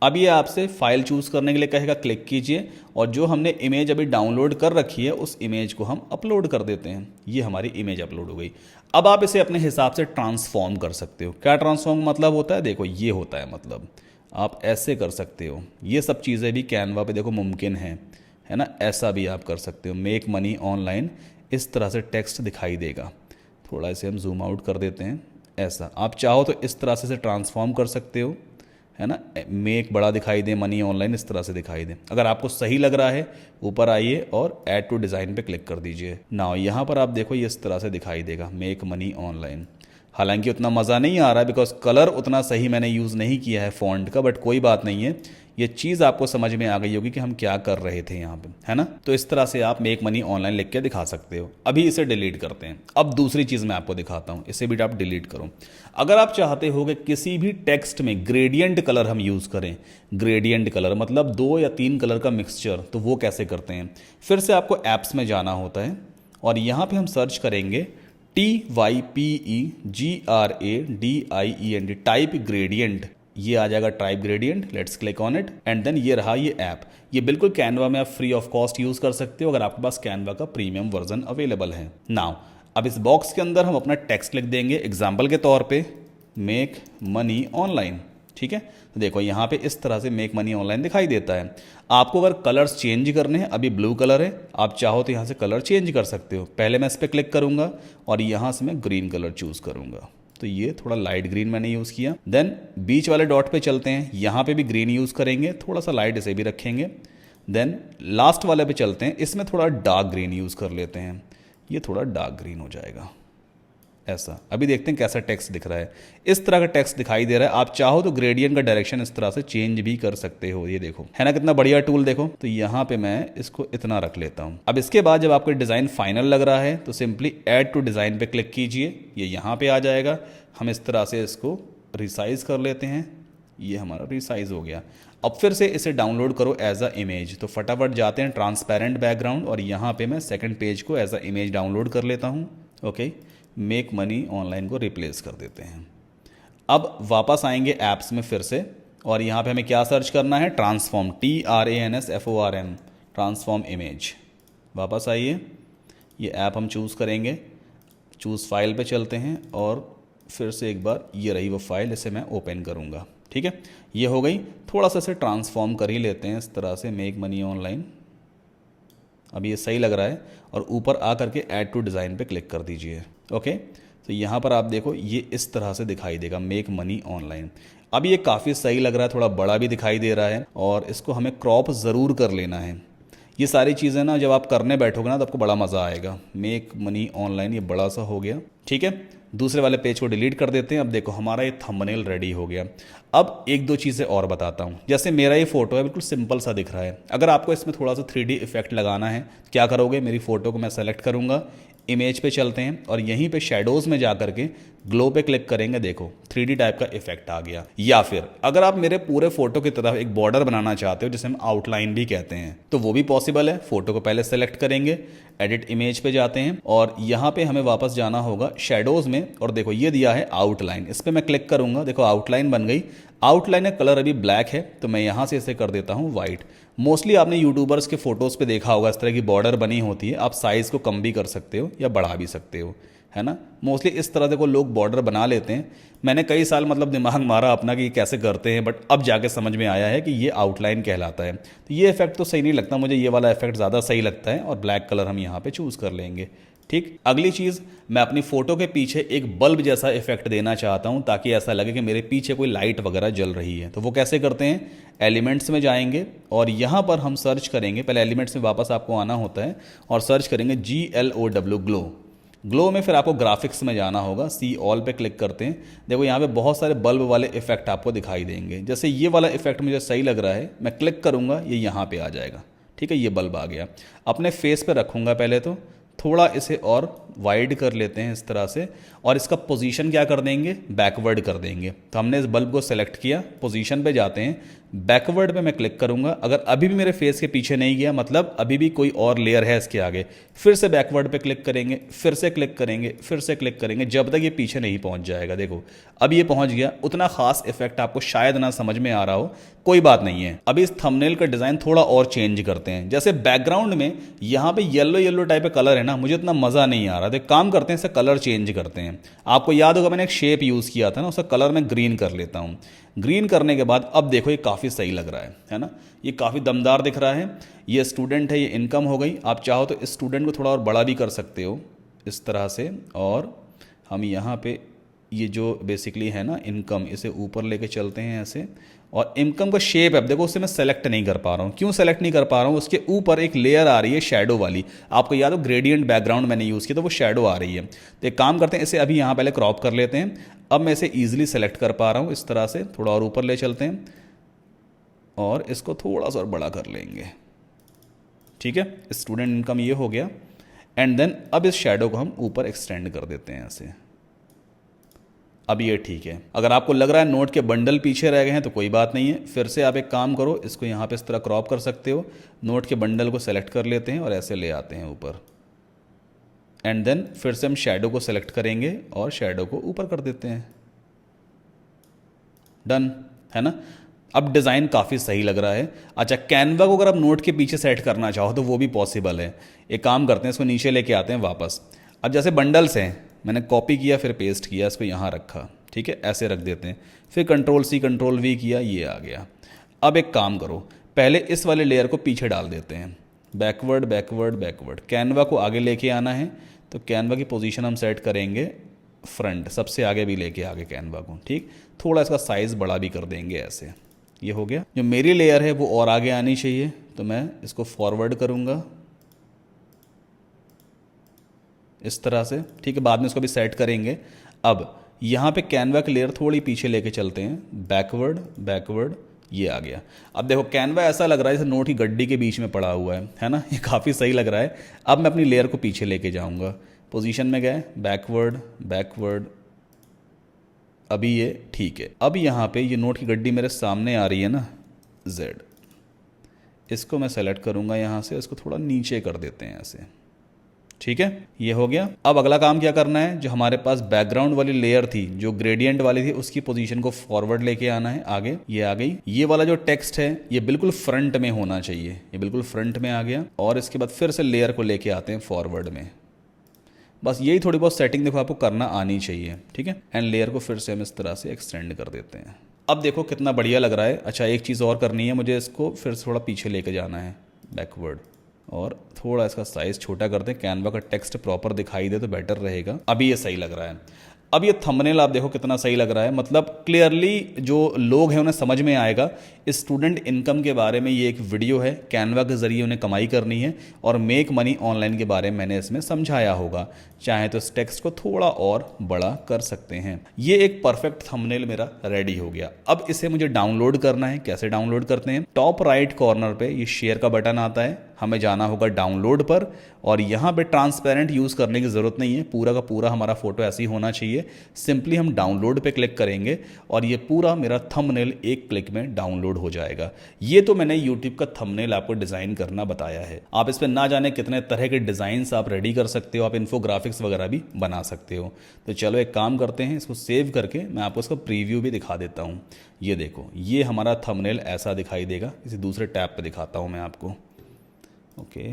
अब ये आपसे फाइल चूज करने के लिए कहेगा, क्लिक कीजिए और जो हमने इमेज अभी डाउनलोड कर रखी है उस इमेज को हम अपलोड कर देते हैं। ये हमारी इमेज अपलोड हो गई। अब आप इसे अपने हिसाब से ट्रांसफॉर्म कर सकते हो। क्या ट्रांसफॉर्म मतलब होता है, देखो ये होता है, मतलब आप ऐसे कर सकते हो। ये सब चीज़ें भी कैनवा पे देखो मुमकिन है ना। ऐसा भी आप कर सकते हो। मेक मनी ऑनलाइन इस तरह से टेक्स्ट दिखाई देगा। थोड़ा इसे हम जूम आउट कर देते हैं। ऐसा आप चाहो तो इस तरह से इसे ट्रांसफॉर्म कर सकते हो, है ना। मेक बड़ा दिखाई दे, मनी ऑनलाइन इस तरह से दिखाई दे। अगर आपको सही लग रहा है ऊपर आइए और ऐड टू डिज़ाइन पे क्लिक कर दीजिए। नाउ यहाँ पर आप देखो ये इस तरह से दिखाई देगा, मेक मनी ऑनलाइन। हालांकि उतना मज़ा नहीं आ रहा है बिकॉज कलर उतना सही मैंने यूज़ नहीं किया है फ़ॉन्ट का, बट कोई बात नहीं है। ये चीज़ आपको समझ में आ गई होगी कि हम क्या कर रहे थे यहाँ पे, है ना। तो इस तरह से आप मेक मनी ऑनलाइन लिख के दिखा सकते हो। अभी इसे डिलीट करते हैं। अब दूसरी चीज़ मैं आपको दिखाता हूँ, इसे भी आप डिलीट करो। अगर आप चाहते हो कि किसी भी टेक्स्ट में ग्रेडियंट कलर हम यूज़ करें, ग्रेडियंट कलर मतलब 2 या 3 कलर का मिक्सचर, तो वो कैसे करते हैं। फिर से आपको ऐप्स में जाना होता है और यहाँ पर हम सर्च करेंगे TYPEGRADIENT टाइप ग्रेडियंट। ये आ जाएगा type gradient. Let's click on it and then ये रहा ये ऐप। ये बिल्कुल कैनवा में आप फ्री ऑफ कॉस्ट यूज़ कर सकते हो अगर आपके पास कैनवा का प्रीमियम वर्जन अवेलेबल है। नाउ अब इस बॉक्स के अंदर हम अपना टेक्स्ट लिख देंगे एग्जाम्पल के तौर पे मेक मनी ऑनलाइन, ठीक है। तो देखो यहाँ पे इस तरह से मेक मनी ऑनलाइन दिखाई देता है। आपको अगर कलर्स चेंज करने हैं, अभी ब्लू कलर है, आप चाहो तो यहाँ से कलर चेंज कर सकते हो। पहले मैं इस पर क्लिक करूँगा और यहाँ से मैं ग्रीन कलर चूज़ करूँगा। तो ये थोड़ा लाइट ग्रीन मैंने यूज़ किया। देन बीच वाले डॉट पे चलते हैं, यहाँ पे भी ग्रीन यूज़ करेंगे, थोड़ा सा लाइट इसे भी रखेंगे। देन लास्ट वाले पे चलते हैं, इसमें थोड़ा डार्क ग्रीन यूज़ कर लेते हैं। ये थोड़ा डार्क ग्रीन हो जाएगा ऐसा। अभी देखते हैं कैसा टेक्स्ट दिख रहा है। इस तरह का टेक्स्ट दिखाई दे रहा है। आप चाहो तो ग्रेडियंट का डायरेक्शन इस तरह से चेंज भी कर सकते हो। ये देखो है ना कितना बढ़िया टूल। देखो तो यहाँ पे मैं इसको इतना रख लेता हूँ। अब इसके बाद जब आपको डिज़ाइन फाइनल लग रहा है तो सिंपली ऐड टू डिज़ाइन पे क्लिक कीजिए, ये यहाँ पे आ जाएगा। हम इस तरह से इसको रिसाइज कर लेते हैं। ये हमारा रिसाइज हो गया। अब फिर से इसे डाउनलोड करो एज अ इमेज। तो फटाफट जाते हैं ट्रांसपेरेंट बैकग्राउंड और यहाँ पे मैं सेकंड पेज को एज अ इमेज डाउनलोड कर लेता हूँ। ओके, मेक मनी ऑनलाइन को रिप्लेस कर देते हैं। अब वापस आएंगे ऐप्स में फिर से और यहाँ पे हमें क्या सर्च करना है, ट्रांसफॉर्म, TRANSFORM ट्रांसफॉर्म इमेज। वापस आइए, ये ऐप हम चूज़ करेंगे, चूज़ फाइल पे चलते हैं और फिर से एक बार ये रही वो फाइल, इसे मैं ओपन करूँगा। ठीक है, ये हो गई। थोड़ा सा इसे ट्रांसफॉर्म कर ही लेते हैं इस तरह से, मेक मनी ऑनलाइन। अब ये सही लग रहा है और ऊपर आ करके ऐड टू डिज़ाइन पे क्लिक कर दीजिए। ओके, तो यहाँ पर आप देखो ये इस तरह से दिखाई देगा, मेक मनी ऑनलाइन। अब ये काफ़ी सही लग रहा है, थोड़ा बड़ा भी दिखाई दे रहा है और इसको हमें क्रॉप ज़रूर कर लेना है। ये सारी चीज़ें ना जब आप करने बैठोगे ना तो आपको बड़ा मज़ा आएगा। मेक मनी ऑनलाइन ये बड़ा सा हो गया। ठीक है, दूसरे वाले पेज को डिलीट कर देते हैं। अब देखो हमारा ये थंबनेल रेडी हो गया। अब एक दो चीज़ें और बताता हूँ। जैसे मेरा ये फ़ोटो है, बिल्कुल सिंपल सा दिख रहा है। अगर आपको इसमें थोड़ा सा 3D इफेक्ट लगाना है, क्या करोगे, मेरी फ़ोटो को मैं सेलेक्ट करूँगा, इमेज पे चलते हैं और यहीं पे शेडोज़ में जा करके ग्लो पे क्लिक करेंगे। देखो 3D टाइप का इफेक्ट आ गया। या फिर अगर आप मेरे पूरे फोटो की तरफ एक बॉर्डर बनाना चाहते हो, जिसे हम आउटलाइन भी कहते हैं, तो वो भी पॉसिबल है। फोटो को पहले सेलेक्ट करेंगे, एडिट इमेज पे जाते हैं और यहाँ पे हमें वापस जाना होगा शेडोज़ में और देखो ये दिया है आउटलाइन, इस पर मैं क्लिक करूँगा। देखो आउटलाइन बन गई। आउटलाइन का कलर अभी ब्लैक है तो मैं यहाँ से इसे कर देता हूँ वाइट। मोस्टली आपने यूट्यूबर्स के फोटोज़ पे देखा होगा इस तरह की बॉर्डर बनी होती है। आप साइज़ को कम भी कर सकते हो या बढ़ा भी सकते हो, है ना। मोस्टली इस तरह से को लोग बॉर्डर बना लेते हैं। मैंने कई साल मतलब दिमाग मारा अपना कि कैसे करते हैं, बट अब जाके समझ में आया है कि ये आउटलाइन कहलाता है। तो ये इफेक्ट तो सही नहीं लगता मुझे, ये वाला इफेक्ट ज़्यादा सही लगता है और ब्लैक कलर हम यहाँ पे चूज़ कर लेंगे। ठीक। अगली चीज़, मैं अपनी फ़ोटो के पीछे एक बल्ब जैसा इफेक्ट देना चाहता हूँ ताकि ऐसा लगे कि मेरे पीछे कोई लाइट वगैरह जल रही है। तो वो कैसे करते हैं, एलिमेंट्स में जाएंगे और यहाँ पर हम सर्च करेंगे, पहले एलिमेंट्स में वापस आपको आना होता है और सर्च करेंगे GLOW, ग्लो। ग्लो में फिर आपको ग्राफिक्स में जाना होगा, सी ऑल पे क्लिक करते हैं। देखो यहाँ पे बहुत सारे बल्ब वाले इफेक्ट आपको दिखाई देंगे। जैसे ये वाला इफेक्ट मुझे सही लग रहा है, मैं क्लिक करूँगा, ये यहाँ पे आ जाएगा। ठीक है, ये बल्ब आ गया। अपने फेस पे रखूँगा, पहले तो थोड़ा इसे और वाइड कर लेते हैं इस तरह से, और इसका पोजीशन क्या कर देंगे, बैकवर्ड कर देंगे। तो हमने इस बल्ब को सेलेक्ट किया, पोजीशन पे जाते हैं, बैकवर्ड पे मैं क्लिक करूंगा। अगर अभी भी मेरे फेस के पीछे नहीं गया, मतलब अभी भी कोई और लेयर है इसके आगे, फिर से बैकवर्ड पे क्लिक करेंगे, फिर से क्लिक करेंगे, फिर से क्लिक करेंगे, जब तक ये पीछे नहीं पहुंच जाएगा। देखो अब ये पहुंच गया। उतना खास इफेक्ट आपको शायद ना समझ में आ रहा हो, कोई बात नहीं है। अभी इस थंबनेल का डिज़ाइन थोड़ा और चेंज करते हैं। जैसे बैकग्राउंड में यहाँ पे येलो येलो टाइप का कलर है ना, मुझे इतना मज़ा नहीं आ रहा। तो काम करते हैं, इसका कलर चेंज करते हैं। आपको याद होगा मैंने एक शेप यूज़ किया था ना, उसका कलर मैं ग्रीन कर लेता हूँ। ग्रीन करने के बाद अब देखो ये काफ़ी सही लग रहा है ना, ये काफ़ी दमदार दिख रहा है। ये स्टूडेंट है, ये इनकम हो गई। आप चाहो तो इस स्टूडेंट को थोड़ा और बड़ा भी कर सकते हो इस तरह से, और हम यहाँ पे ये जो बेसिकली है ना इनकम, इसे ऊपर लेके चलते हैं ऐसे। और इनकम का शेप है, देखो उसे मैं सेलेक्ट नहीं कर पा रहा हूँ। क्यों सेलेक्ट नहीं कर पा रहा हूँ, उसके ऊपर एक लेयर आ रही है शैडो वाली। आपको याद हो ग्रेडियंट बैकग्राउंड मैंने यूज़ किया तो वो शैडो आ रही है। तो एक काम करते हैं, इसे अभी यहाँ पहले क्रॉप कर लेते हैं। अब मैं इसे ईजिली सेलेक्ट कर पा रहा हूँ इस तरह से। थोड़ा और ऊपर ले चलते हैं और इसको थोड़ा सा और बड़ा कर लेंगे। ठीक है, स्टूडेंट इनकम ये हो गया। एंड देन अब इस शैडो को हम ऊपर एक्सटेंड कर देते हैं ऐसे। अब ये ठीक है। अगर आपको लग रहा है नोट के बंडल पीछे रह गए हैं तो कोई बात नहीं है, फिर से आप एक काम करो, इसको यहाँ पे इस तरह क्रॉप कर सकते हो। नोट के बंडल को सेलेक्ट कर लेते हैं और ऐसे ले आते हैं ऊपर। एंड देन फिर से हम शैडो को सेलेक्ट करेंगे और शैडो को ऊपर कर देते हैं। डन है ना। अब डिज़ाइन काफ़ी सही लग रहा है। अच्छा, कैनवा को अगर आप नोट के पीछे सेट करना चाहो तो वो भी पॉसिबल है। एक काम करते हैं, इसको नीचे लेके आते हैं वापस। अब जैसे बंडल्स हैं, मैंने कॉपी किया फिर पेस्ट किया, इसको यहाँ रखा। ठीक है, ऐसे रख देते हैं। फिर Ctrl+C Ctrl+V किया, ये आ गया। अब एक काम करो, पहले इस वाले लेयर को पीछे डाल देते हैं। बैकवर्ड बैकवर्ड बैकवर्ड, कैनवा को आगे लेके आना है। तो कैनवा की पोजीशन हम सेट करेंगे फ्रंट, सबसे आगे भी लेके आगे कैनवा को। ठीक, थोड़ा इसका साइज़ बड़ा भी कर देंगे ऐसे। ये हो गया। जो मेरी लेयर है वो और आगे आनी चाहिए, तो मैं इसको फॉरवर्ड करूँगा इस तरह से। ठीक है, बाद में इसको भी सेट करेंगे। अब यहाँ पे कैनवा की लेयर थोड़ी पीछे लेके चलते हैं, बैकवर्ड बैकवर्ड, ये आ गया। अब देखो कैनवा ऐसा लग रहा है जैसे नोट की गड्डी के बीच में पड़ा हुआ है ना, ये काफ़ी सही लग रहा है। अब मैं अपनी लेयर को पीछे लेके जाऊँगा, पोजीशन में गए, बैकवर्ड बैकवर्ड, अभी ये ठीक है। अब यहाँ पे ये नोट की गड्डी मेरे सामने आ रही है ना, Z, इसको मैं सेलेक्ट करूँगा यहाँ से, इसको थोड़ा नीचे कर देते हैं ऐसे। ठीक है, ये हो गया। अब अगला काम क्या करना है, जो हमारे पास बैकग्राउंड वाली लेयर थी, जो ग्रेडियंट वाली थी, उसकी पोजीशन को फॉरवर्ड लेके आना है आगे। ये आ गई। ये वाला जो टेक्स्ट है ये बिल्कुल फ्रंट में होना चाहिए, ये बिल्कुल फ्रंट में आ गया। और इसके बाद फिर से लेयर को लेके आते हैं फॉरवर्ड में। बस यही थोड़ी बहुत सेटिंग देखो आपको करना आनी चाहिए। ठीक है, एंड लेयर को फिर से हम इस तरह से एक्सटेंड कर देते हैं। अब देखो कितना बढ़िया लग रहा है। अच्छा, एक चीज़ और करनी है मुझे, इसको फिर से थोड़ा पीछे लेके जाना है, बैकवर्ड, और थोड़ा इसका साइज़ छोटा कर दें, कैनवा का टेक्स्ट प्रॉपर दिखाई दे तो बेटर रहेगा। अभी ये सही लग रहा है। अब ये थंबनेल आप देखो कितना सही लग रहा है, मतलब क्लियरली जो लोग हैं उन्हें समझ में आएगा स्टूडेंट इनकम के बारे में। ये एक वीडियो है, कैनवा के ज़रिए उन्हें कमाई करनी है, और मेक मनी ऑनलाइन के बारे में मैंने इसमें समझाया होगा। चाहे तो इस टेक्स्ट को थोड़ा और बड़ा कर सकते हैं। ये एक परफेक्ट थंबनेल मेरा रेडी हो गया। अब इसे मुझे डाउनलोड करना है। कैसे डाउनलोड करते हैं, टॉप राइट कॉर्नर पे ये शेयर का बटन आता है, हमें जाना होगा डाउनलोड पर, और यहाँ पे ट्रांसपेरेंट यूज़ करने की ज़रूरत नहीं है, पूरा का पूरा हमारा फोटो ऐसे ही होना चाहिए। सिंपली हम डाउनलोड पे क्लिक करेंगे और ये पूरा मेरा थंबनेल एक क्लिक में डाउनलोड हो जाएगा। ये तो मैंने यूट्यूब का थंबनेल आपको डिज़ाइन करना बताया है। आप इस पर ना जाने कितने तरह के डिज़ाइंस आप रेडी कर सकते हो, आप इन्फोग्राफिक्स वगैरह भी बना सकते हो। तो चलो एक काम करते हैं, इसको सेव करके मैं आपको इसका प्रीव्यू भी दिखा देता हूँ। ये देखो, ये हमारा थंबनेल ऐसा दिखाई देगा। किसी दूसरे टैब पर दिखाता हूँ मैं आपको। ओके,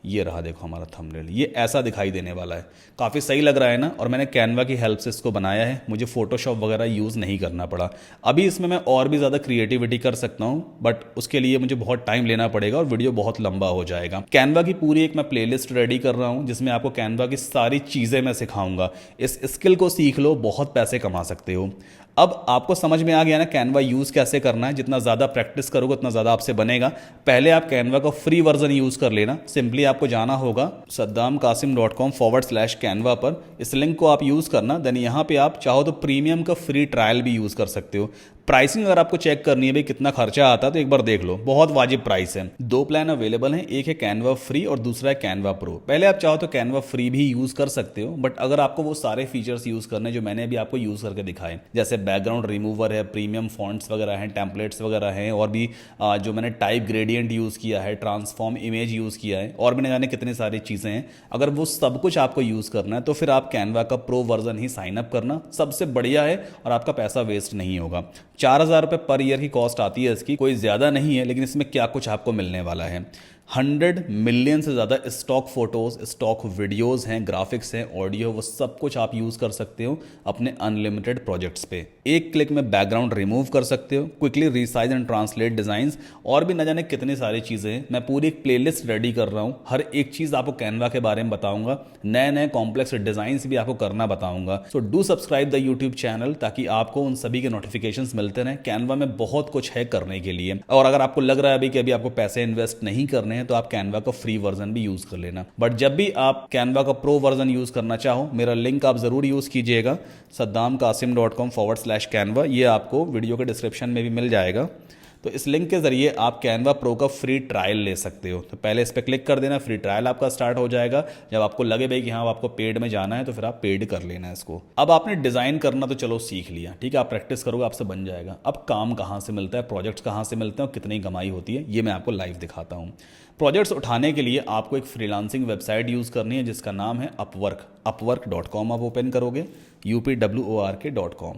ये रहा देखो हमारा थंबनेल, ये ऐसा दिखाई देने वाला है। काफ़ी सही लग रहा है ना। और मैंने कैनवा की हेल्प से इसको बनाया है, मुझे फोटोशॉप वगैरह यूज़ नहीं करना पड़ा। अभी इसमें मैं और भी ज़्यादा क्रिएटिविटी कर सकता हूँ, बट उसके लिए मुझे बहुत टाइम लेना पड़ेगा और वीडियो बहुत लंबा हो जाएगा। कैनवा की पूरी एक मैं प्लेलिस्ट रेडी कर रहा हूँ जिसमें आपको कैनवा की सारी चीज़ें मैं सिखाऊंगा। इस स्किल को सीख लो, बहुत पैसे कमा सकते हो। अब आपको समझ में आ गया ना कैनवा यूज़ कैसे करना है। जितना ज़्यादा प्रैक्टिस करोगे उतना ज़्यादा आपसे बनेगा। पहले आप कैनवा का फ्री वर्जन यूज़ कर लेना। सिंपली आपको जाना होगा saddamkasim.com/canva पर, इस लिंक को आप यूज़ करना। देन यहाँ पे आप चाहो तो प्रीमियम का फ्री ट्रायल भी यूज़ कर सकते हो। प्राइसिंग अगर आपको चेक करनी है भाई कितना खर्चा आता है तो एक बार देख लो, बहुत वाजिब प्राइस है। 2 प्लान अवेलेबल हैं, एक है कैनवा फ्री और दूसरा है कैनवा प्रो। पहले आप चाहो तो कैनवा फ्री भी यूज़ कर सकते हो, बट अगर आपको वो सारे फीचर्स यूज़ करने जो मैंने अभी आपको यूज़ करके दिखाए, जैसे बैकग्राउंड रिमूवर है, प्रीमियम फॉन्ट्स वगैरह हैं, टेम्पलेट्स वगैरह हैं, और भी जो मैंने टाइप ग्रेडियंट यूज़ किया है, ट्रांसफॉर्म इमेज यूज़ किया है, और भी न जाने कितनी सारी चीज़ें हैं, अगर वो सब कुछ आपको यूज़ करना है तो फिर आप कैनवा का प्रो वर्जन ही साइन अप करना, सबसे बढ़िया है और आपका पैसा वेस्ट नहीं होगा। 4,000 रुपये पर ईयर की कॉस्ट आती है इसकी, कोई ज़्यादा नहीं है। लेकिन इसमें क्या कुछ आपको मिलने वाला है, 100 मिलियन से ज़्यादा स्टॉक फोटोज़, स्टॉक वीडियोज़ हैं, ग्राफिक्स हैं, ऑडियो, वो सब कुछ आप यूज़ कर सकते हो अपने अनलिमिटेड प्रोजेक्ट्स पे। एक क्लिक में बैकग्राउंड रिमूव कर सकते हो, quickly resize and translate designs, और भी न जाने कितनी सारी चीज़ें हैं। मैं पूरी एक प्लेलिस्ट रेडी कर रहा हूँ, हर एक चीज़ आपको कैनवा के बारे में बताऊँगा, नए नए कॉम्प्लेक्स डिज़ाइंस भी आपको करना बताऊँगा। So do subscribe the YouTube channel ताकि आपको उन सभी के नोटिफिकेशंस मिलते रहें। कैनवा में बहुत कुछ है करने के लिए, और अगर आपको लग रहा है अभी कि अभी आपको पैसे इन्वेस्ट नहीं करने हैं तो आप कैनवा का फ्री वर्जन भी यूज कर लेना। बट जब भी आप कैनवा का प्रो वर्जन यूज करना चाहो, मेरा लिंक आप जरूर यूज कीजिएगा, saddamkasim.com/canva। ये आपको वीडियो के डिस्क्रिप्शन में भी मिल जाएगा। तो इस लिंक के जरिए आप कैनवा प्रो का फ्री ट्रायल ले सकते हो। तो पहले इस पर क्लिक कर देना, फ्री ट्रायल आपका स्टार्ट हो जाएगा। जब आपको लगे भाई कि हाँ आपको पेड में जाना है तो फिर आप पेड कर लेना इसको। अब आपने डिज़ाइन करना तो चलो सीख लिया, ठीक है, आप प्रैक्टिस करोगे आपसे बन जाएगा। अब काम कहाँ से मिलता है, प्रोजेक्ट्स कहाँ से मिलते हैं और कितनी कमाई होती है, ये मैं आपको लाइव दिखाता हूँ। प्रोजेक्ट्स उठाने के लिए आपको एक फ्रीलांसिंग वेबसाइट यूज़ करनी है जिसका नाम है अपवर्क। upwork.com आप ओपन करोगे, upwork.com।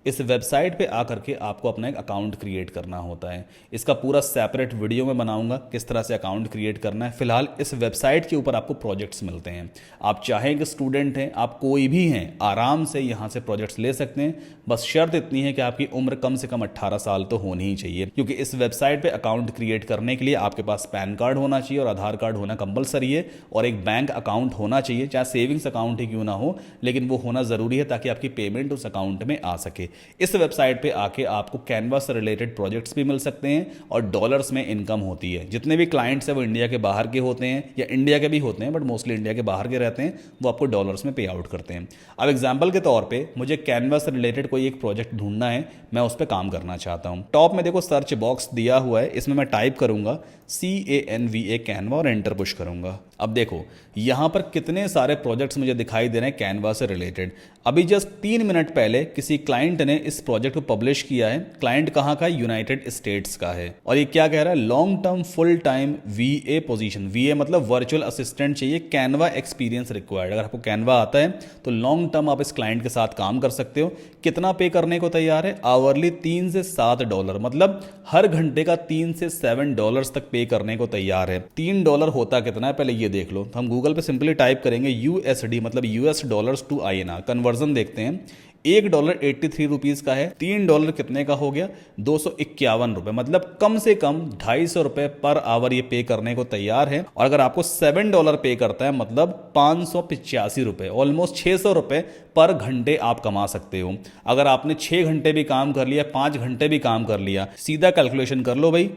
इस वेबसाइट पे आकर के आपको अपना एक अकाउंट क्रिएट करना होता है। इसका पूरा सेपरेट वीडियो में बनाऊंगा किस तरह से अकाउंट क्रिएट करना है। फिलहाल इस वेबसाइट के ऊपर आपको प्रोजेक्ट्स मिलते हैं। आप चाहें कि स्टूडेंट हैं, आप कोई भी हैं, आराम से यहाँ से प्रोजेक्ट्स ले सकते हैं। बस शर्त इतनी है कि आपकी उम्र कम से कम 18 साल तो होनी ही चाहिए, क्योंकि इस वेबसाइट पर अकाउंट क्रिएट करने के लिए आपके पास पैन कार्ड होना चाहिए और आधार कार्ड होना कंपलसरी है, और एक बैंक अकाउंट होना चाहिए, चाहे सेविंग्स अकाउंट ही क्यों ना हो, लेकिन वो होना ज़रूरी है ताकि आपकी पेमेंट उस अकाउंट में आ सके। इस वेबसाइट पे आके आपको कैनवा से रिलेटेड प्रोजेक्ट्स भी मिल सकते हैं और डॉलर्स में इनकम होती है। जितने भी क्लाइंट्स हैं वो इंडिया के बाहर के होते हैं या इंडिया के भी होते हैं, बट मोस्टली इंडिया के बाहर के रहते हैं, वो आपको डॉलर्स में पे आउट करते हैं। अब एग्जांपल के तौर पे मुझे कैनवा से रिलेटेड कोई एक प्रोजेक्ट ढूंढना है, मैं उस पर काम करना चाहता हूँ। टॉप में देखो सर्च बॉक्स दिया हुआ है, इसमें मैं टाइप करूंगा CANVA कैनवा और एंटर पुश करूंगा। अब देखो यहाँ पर कितने सारे प्रोजेक्ट्स मुझे दिखाई दे रहे हैं कैनवा से रिलेटेड। अभी जस्ट 3 मिनट पहले किसी क्लाइंट ने इस प्रोजेक्ट को पब्लिश किया है। क्लाइंट कहाँ का है, यूनाइटेड स्टेट्स का है, और ये क्या कह रहा है, long term full time VA position. VA मतलब वर्चुअल असिस्टेंट चाहिए, कैनवा एक्सपीरियंस रिक्वायर्ड। अगर आपको कैनवा आता है तो लॉन्ग टर्म आप इस क्लाइंट के साथ काम कर सकते हो। कितना पे करने को तैयार है, आवरली $3 से $7, मतलब हर घंटे का $3 से $7 तक पे करने को तैयार है। $3 होता कितना है पहले ये देख लो। तो हम गूगल पे सिंपली टाइप करेंगे USD मतलब US dollars to INR, conversion देखते हैं। $1 83 रुपीज़ का है, $3 कितने का हो गया, 251 रुपये, मतलब कम से कम 250 रुपये पर आवर ये पे करने को तैयार है। और अगर आपको $7 पे करता है मतलब 585 रुपये, ऑलमोस्ट 600 रुपये पर घंटे आप कमा सकते हो। अगर आपने 6 घंटे भी काम कर लिया, 5 घंटे भी काम कर लिया, सीधा कैलकुलेशन कर लो भाई,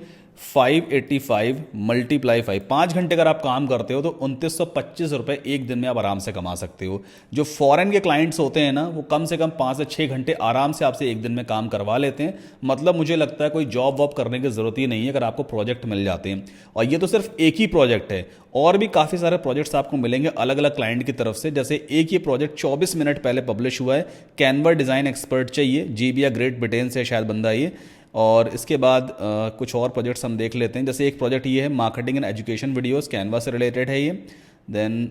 585 × 5, 5 घंटे अगर आप काम करते हो तो 2925 रुपये एक दिन में आप आराम से कमा सकते हो। जो फॉरेन के क्लाइंट्स होते हैं ना, वो कम से कम 5 से 6 घंटे आराम से आपसे एक दिन में काम करवा लेते हैं। मतलब मुझे लगता है कोई जॉब वॉब करने की ज़रूरत ही नहीं है अगर आपको प्रोजेक्ट मिल जाते हैं। और ये तो सिर्फ एक ही प्रोजेक्ट है, और भी काफ़ी सारे प्रोजेक्ट्स आपको मिलेंगे अलग अलग क्लाइंट की तरफ से। जैसे एक ये प्रोजेक्ट 24 मिनट पहले पब्लिश हुआ है, कैनवा डिज़ाइन एक्सपर्ट चाहिए, जीबिया ग्रेट ब्रिटेन से शायद बंदा ये। और इसके बाद कुछ और प्रोजेक्ट्स हम देख लेते हैं। जैसे एक प्रोजेक्ट ये है, marketing and education videos, Canva से रिलेटेड है ये। देन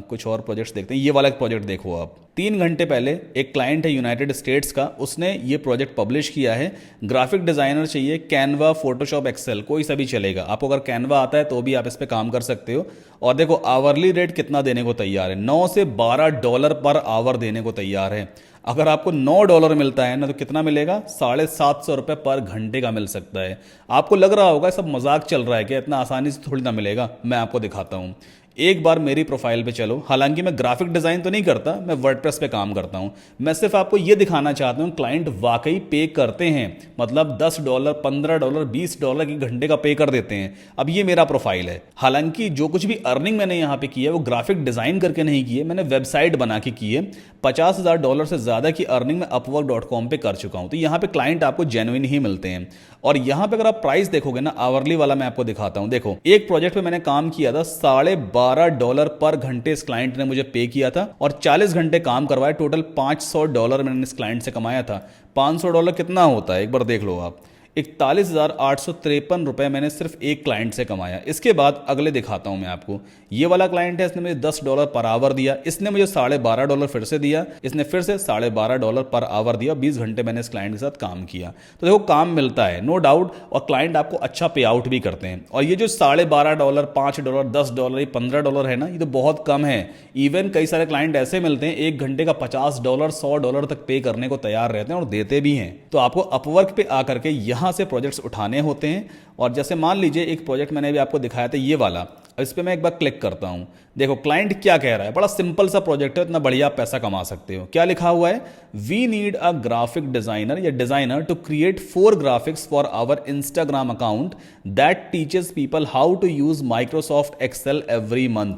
कुछ और प्रोजेक्ट्स देखते हैं। ये वाला प्रोजेक्ट देखो आप, 3 घंटे पहले एक क्लाइंट है यूनाइटेड स्टेट्स का, उसने ये प्रोजेक्ट पब्लिश किया है। ग्राफिक डिज़ाइनर चाहिए, कैनवा, फोटोशॉप, एक्सेल, कोई सा भी चलेगा। आपको अगर कैनवा आता है तो भी आप इस पर काम कर सकते हो। और देखो आवरली रेट कितना देने को तैयार है, 9 से $12 पर आवर देने को तैयार है। अगर आपको $9 मिलता है ना तो कितना मिलेगा, $750 पर घंटे का मिल सकता है। आपको लग रहा होगा सब मजाक चल रहा है कि इतना आसानी से थोड़ी ना मिलेगा। मैं आपको दिखाता हूँ, एक बार मेरी प्रोफाइल पे चलो। हालांकि मैं ग्राफिक डिज़ाइन तो नहीं करता, मैं वर्डप्रेस पे काम करता हूँ। मैं सिर्फ आपको ये दिखाना चाहता हूँ क्लाइंट वाकई पे करते हैं, मतलब $10, $15, $20 की घंटे का पे कर देते हैं। अब ये मेरा प्रोफाइल है। हालांकि जो कुछ भी अर्निंग मैंने यहाँ पे की है वो ग्राफिक डिज़ाइन करके नहीं की है, मैंने वेबसाइट बना के की है। $50,000 से ज़्यादा की अर्निंग मैं upwork.com पे कर चुका हूँ। तो यहाँ पे क्लाइंट आपको जेन्युइन ही मिलते हैं। और यहाँ पे अगर आप प्राइस देखोगे ना, आवरली वाला मैं आपको दिखाता हूँ। देखो एक प्रोजेक्ट पे मैंने काम किया था, $12.5 पर घंटे इस क्लाइंट ने मुझे पे किया था और 40 घंटे काम करवाए। टोटल $500 मैंने इस क्लाइंट से कमाया था। $500 कितना होता है एक बार देख लो आप, 41,853 रुपए मैंने सिर्फ एक क्लाइंट से कमाया। इसके बाद अगले दिखाता हूं मैं आपको। ये वाला क्लाइंट है, इसने मुझे $10 पर आवर दिया, इसने मुझे $12.5 फिर से दिया, इसने फिर से $12.5 पर आवर दिया। 20 घंटे मैंने इस क्लाइंट के साथ काम किया। तो देखो काम मिलता है नो डाउट, और क्लाइंट आपको अच्छा पे आउट भी करते हैं। और ये जो $12.5, $5, $10, $15 है ना, ये तो बहुत कम है। इवन कई सारे क्लाइंट ऐसे मिलते हैं एक घंटे का $50, $100 तक पे करने को तैयार रहते हैं और देते भी हैं। तो आपको अपवर्क पे आकर के यहाँ से प्रोजेक्ट्स उठाने होते हैं। और जैसे मान लीजिए एक प्रोजेक्ट मैंने भी आपको दिखाया था ये वाला, इस पर मैं एक बार क्लिक करता हूँ। देखो क्लाइंट क्या कह रहा है, बड़ा सिंपल सा प्रोजेक्ट है, इतना बढ़िया आप पैसा कमा सकते हो। क्या लिखा हुआ है, we need a graphic designer या designer to create 4 graphics for our Instagram account that teaches people how to use Microsoft Excel every month.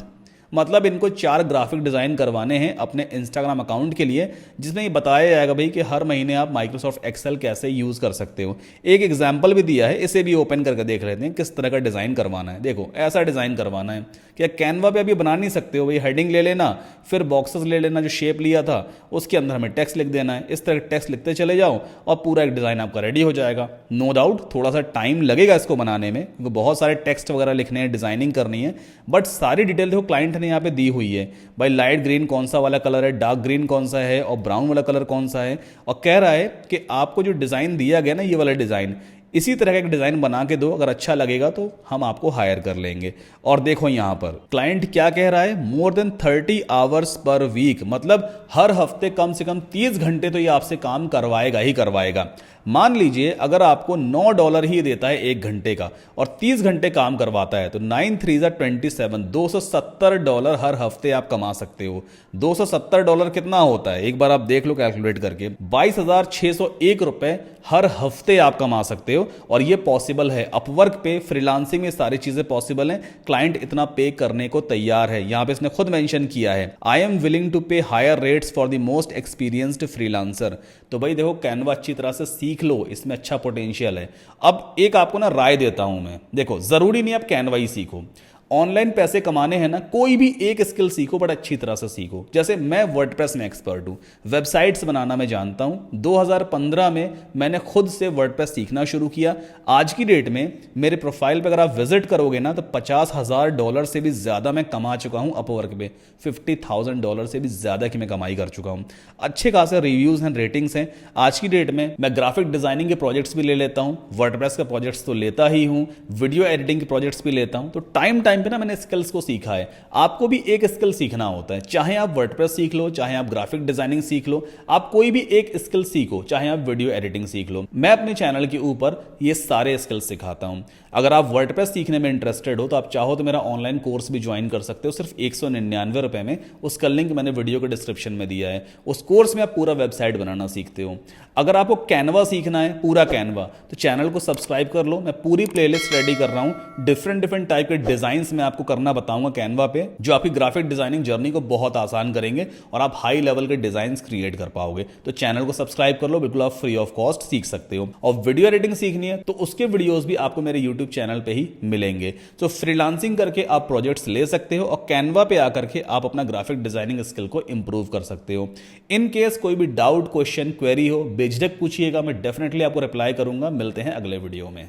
मतलब इनको 4 ग्राफिक डिज़ाइन करवाने हैं अपने इंस्टाग्राम अकाउंट के लिए, जिसमें ये बताया जाएगा भाई कि हर महीने आप माइक्रोसॉफ्ट एक्सेल कैसे यूज़ कर सकते हो। एक एग्जाम्पल भी दिया है, इसे भी ओपन करके देख लेते हैं किस तरह का डिज़ाइन करवाना है। देखो ऐसा डिज़ाइन करवाना है। क्या कैनवा पे अभी बना नहीं सकते हो भाई, हेडिंग ले लेना, फिर बॉक्सेस ले लेना जो शेप लिया था, उसके अंदर हमें टेक्स्ट लिख देना है। इस तरह टेक्स्ट लिखते चले जाओ और पूरा एक डिज़ाइन आपका रेडी हो जाएगा। नो डाउट थोड़ा सा टाइम लगेगा इसको बनाने में, क्योंकि बहुत सारे टेक्स्ट वगैरह लिखने हैं, डिज़ाइनिंग करनी है, बट सारी डिटेल देखो क्लाइंट ने यहाँ पे दी हुई है। भाई लाइट ग्रीन कौन सा वाला कलर है, डार्क ग्रीन कौन सा है और ब्राउन वाला कलर कौन सा है। और कह रहा है कि आपको जो डिज़ाइन दिया गया ना, ये वाला डिज़ाइन, इसी तरह का एक डिज़ाइन बना के दो, अगर अच्छा लगेगा तो हम आपको हायर कर लेंगे। और देखो यहाँ पर क्लाइंट क्या कह रहा है, more than 30 hours per week, मतलब हर हफ्ते कम से कम 30 घंटे तो ये आपसे काम करवाएगा ही करवाएगा। मान लीजिए अगर आपको $9 ही देता है एक घंटे का और 30 घंटे काम करवाता है तो 9 3 27, $270 हर हफ्ते आप कमा सकते हो। $270 कितना होता है एक बार आप देख लो कैलकुलेट करके, 22,601 रुपए हर हफ्ते आप कमा सकते हो। और ये पॉसिबल है अपवर्क पे, फ्रीलांसिंग में सारी चीजें पॉसिबल हैं। क्लाइंट इतना पे करने को तैयार है। यहां पे इसने खुद मेंशन किया है, I am willing to pay higher rates for the most experienced freelancer. तो भाई देखो कैनवा अच्छी तरह से सीख लो, इसमें अच्छा पोटेंशियल है। अब एक आपको ना राय देता हूं मैं, देखो जरूरी नहीं आप कैनवा ही सीखो, ऑनलाइन पैसे कमाने हैं ना, कोई भी एक स्किल सीखो बट अच्छी तरह से सीखो। जैसे मैं वर्डप्रेस में एक्सपर्ट हूँ, वेबसाइट्स बनाना मैं जानता हूँ। 2015 में मैंने खुद से वर्डप्रेस सीखना शुरू किया। आज की डेट में मेरे प्रोफाइल पे अगर आप विजिट करोगे ना तो $50,000 से भी ज़्यादा मैं कमा चुका हूँ अपवर्क पे। $50,000 से भी ज़्यादा की मैं कमाई कर चुका हूँ। अच्छे खासे रिव्यूज़ हैं, रेटिंग्स हैं। आज की डेट में मैं ग्राफिक डिज़ाइनिंग के प्रोजेक्ट्स भी ले लेता हूँ, वर्डप्रेस के प्रोजेक्ट्स तो लेता ही हूँ, वीडियो एडिटिंग के प्रोजेक्ट्स भी लेता हूँ। तो टाइम पे ना मैंने स्किल्स को सीखा है। आपको भी एक स्किल सीखना होता है, चाहे आप वर्डप्रेस सीख लो, चाहे आप ग्राफिक डिजाइनिंग सीख लो, आप कोई भी एक स्किल सीखो, चाहे आप वीडियो एडिटिंग सीख लो। मैं अपने चैनल के ऊपर ये सारे स्किल्स सिखाता हूं। अगर आप वर्डप्रेस सीखने में इंटरेस्टेड हो तो आप चाहो तो मेरा ऑनलाइन कोर्स भी ज्वाइन कर सकते हो, सिर्फ 199 रुपए में। उसका लिंक मैंने वीडियो के डिस्क्रिप्शन में दिया है। उस कोर्स में आप पूरा वेबसाइट बनाना सीखते हो। अगर आपको कैनवा सीखना है, पूरा कैनवा, तो चैनल को सब्सक्राइब कर लो। मैं पूरी प्लेलिस्ट रेडी कर रहा हूं, डिफरेंट टाइप के डिजाइन्स में आपको करना बताऊंगा कैनवा पे, जो आपकी ग्राफिक डिजाइनिंग जर्नी को बहुत आसान करेंगे और आप हाई लेवल के डिजाइन्स क्रिएट कर पाओगे। तो चैनल को सब्सक्राइब कर लो, बिल्कुल आप फ्री ऑफ कॉस्ट सीख सकते हो। और वीडियो एडिटिंग सीखनी है तो उसके वीडियोस भी आपको मेरे यूट्यूब चैनल पे ही मिलेंगे। तो फ्रीलांसिंग करके आप प्रोजेक्ट्स ले सकते हो और कैनवा पे आकर के आप अपना ग्राफिक डिजाइनिंग स्किल को इंप्रूव कर सकते हो। इन केस कोई भी डाउट, क्वेश्चन, क्वेरी हो, बेझिझक पूछिएगा, मैं डेफिनेटली आपको रिप्लाई करूंगा। मिलते हैं अगले वीडियो में।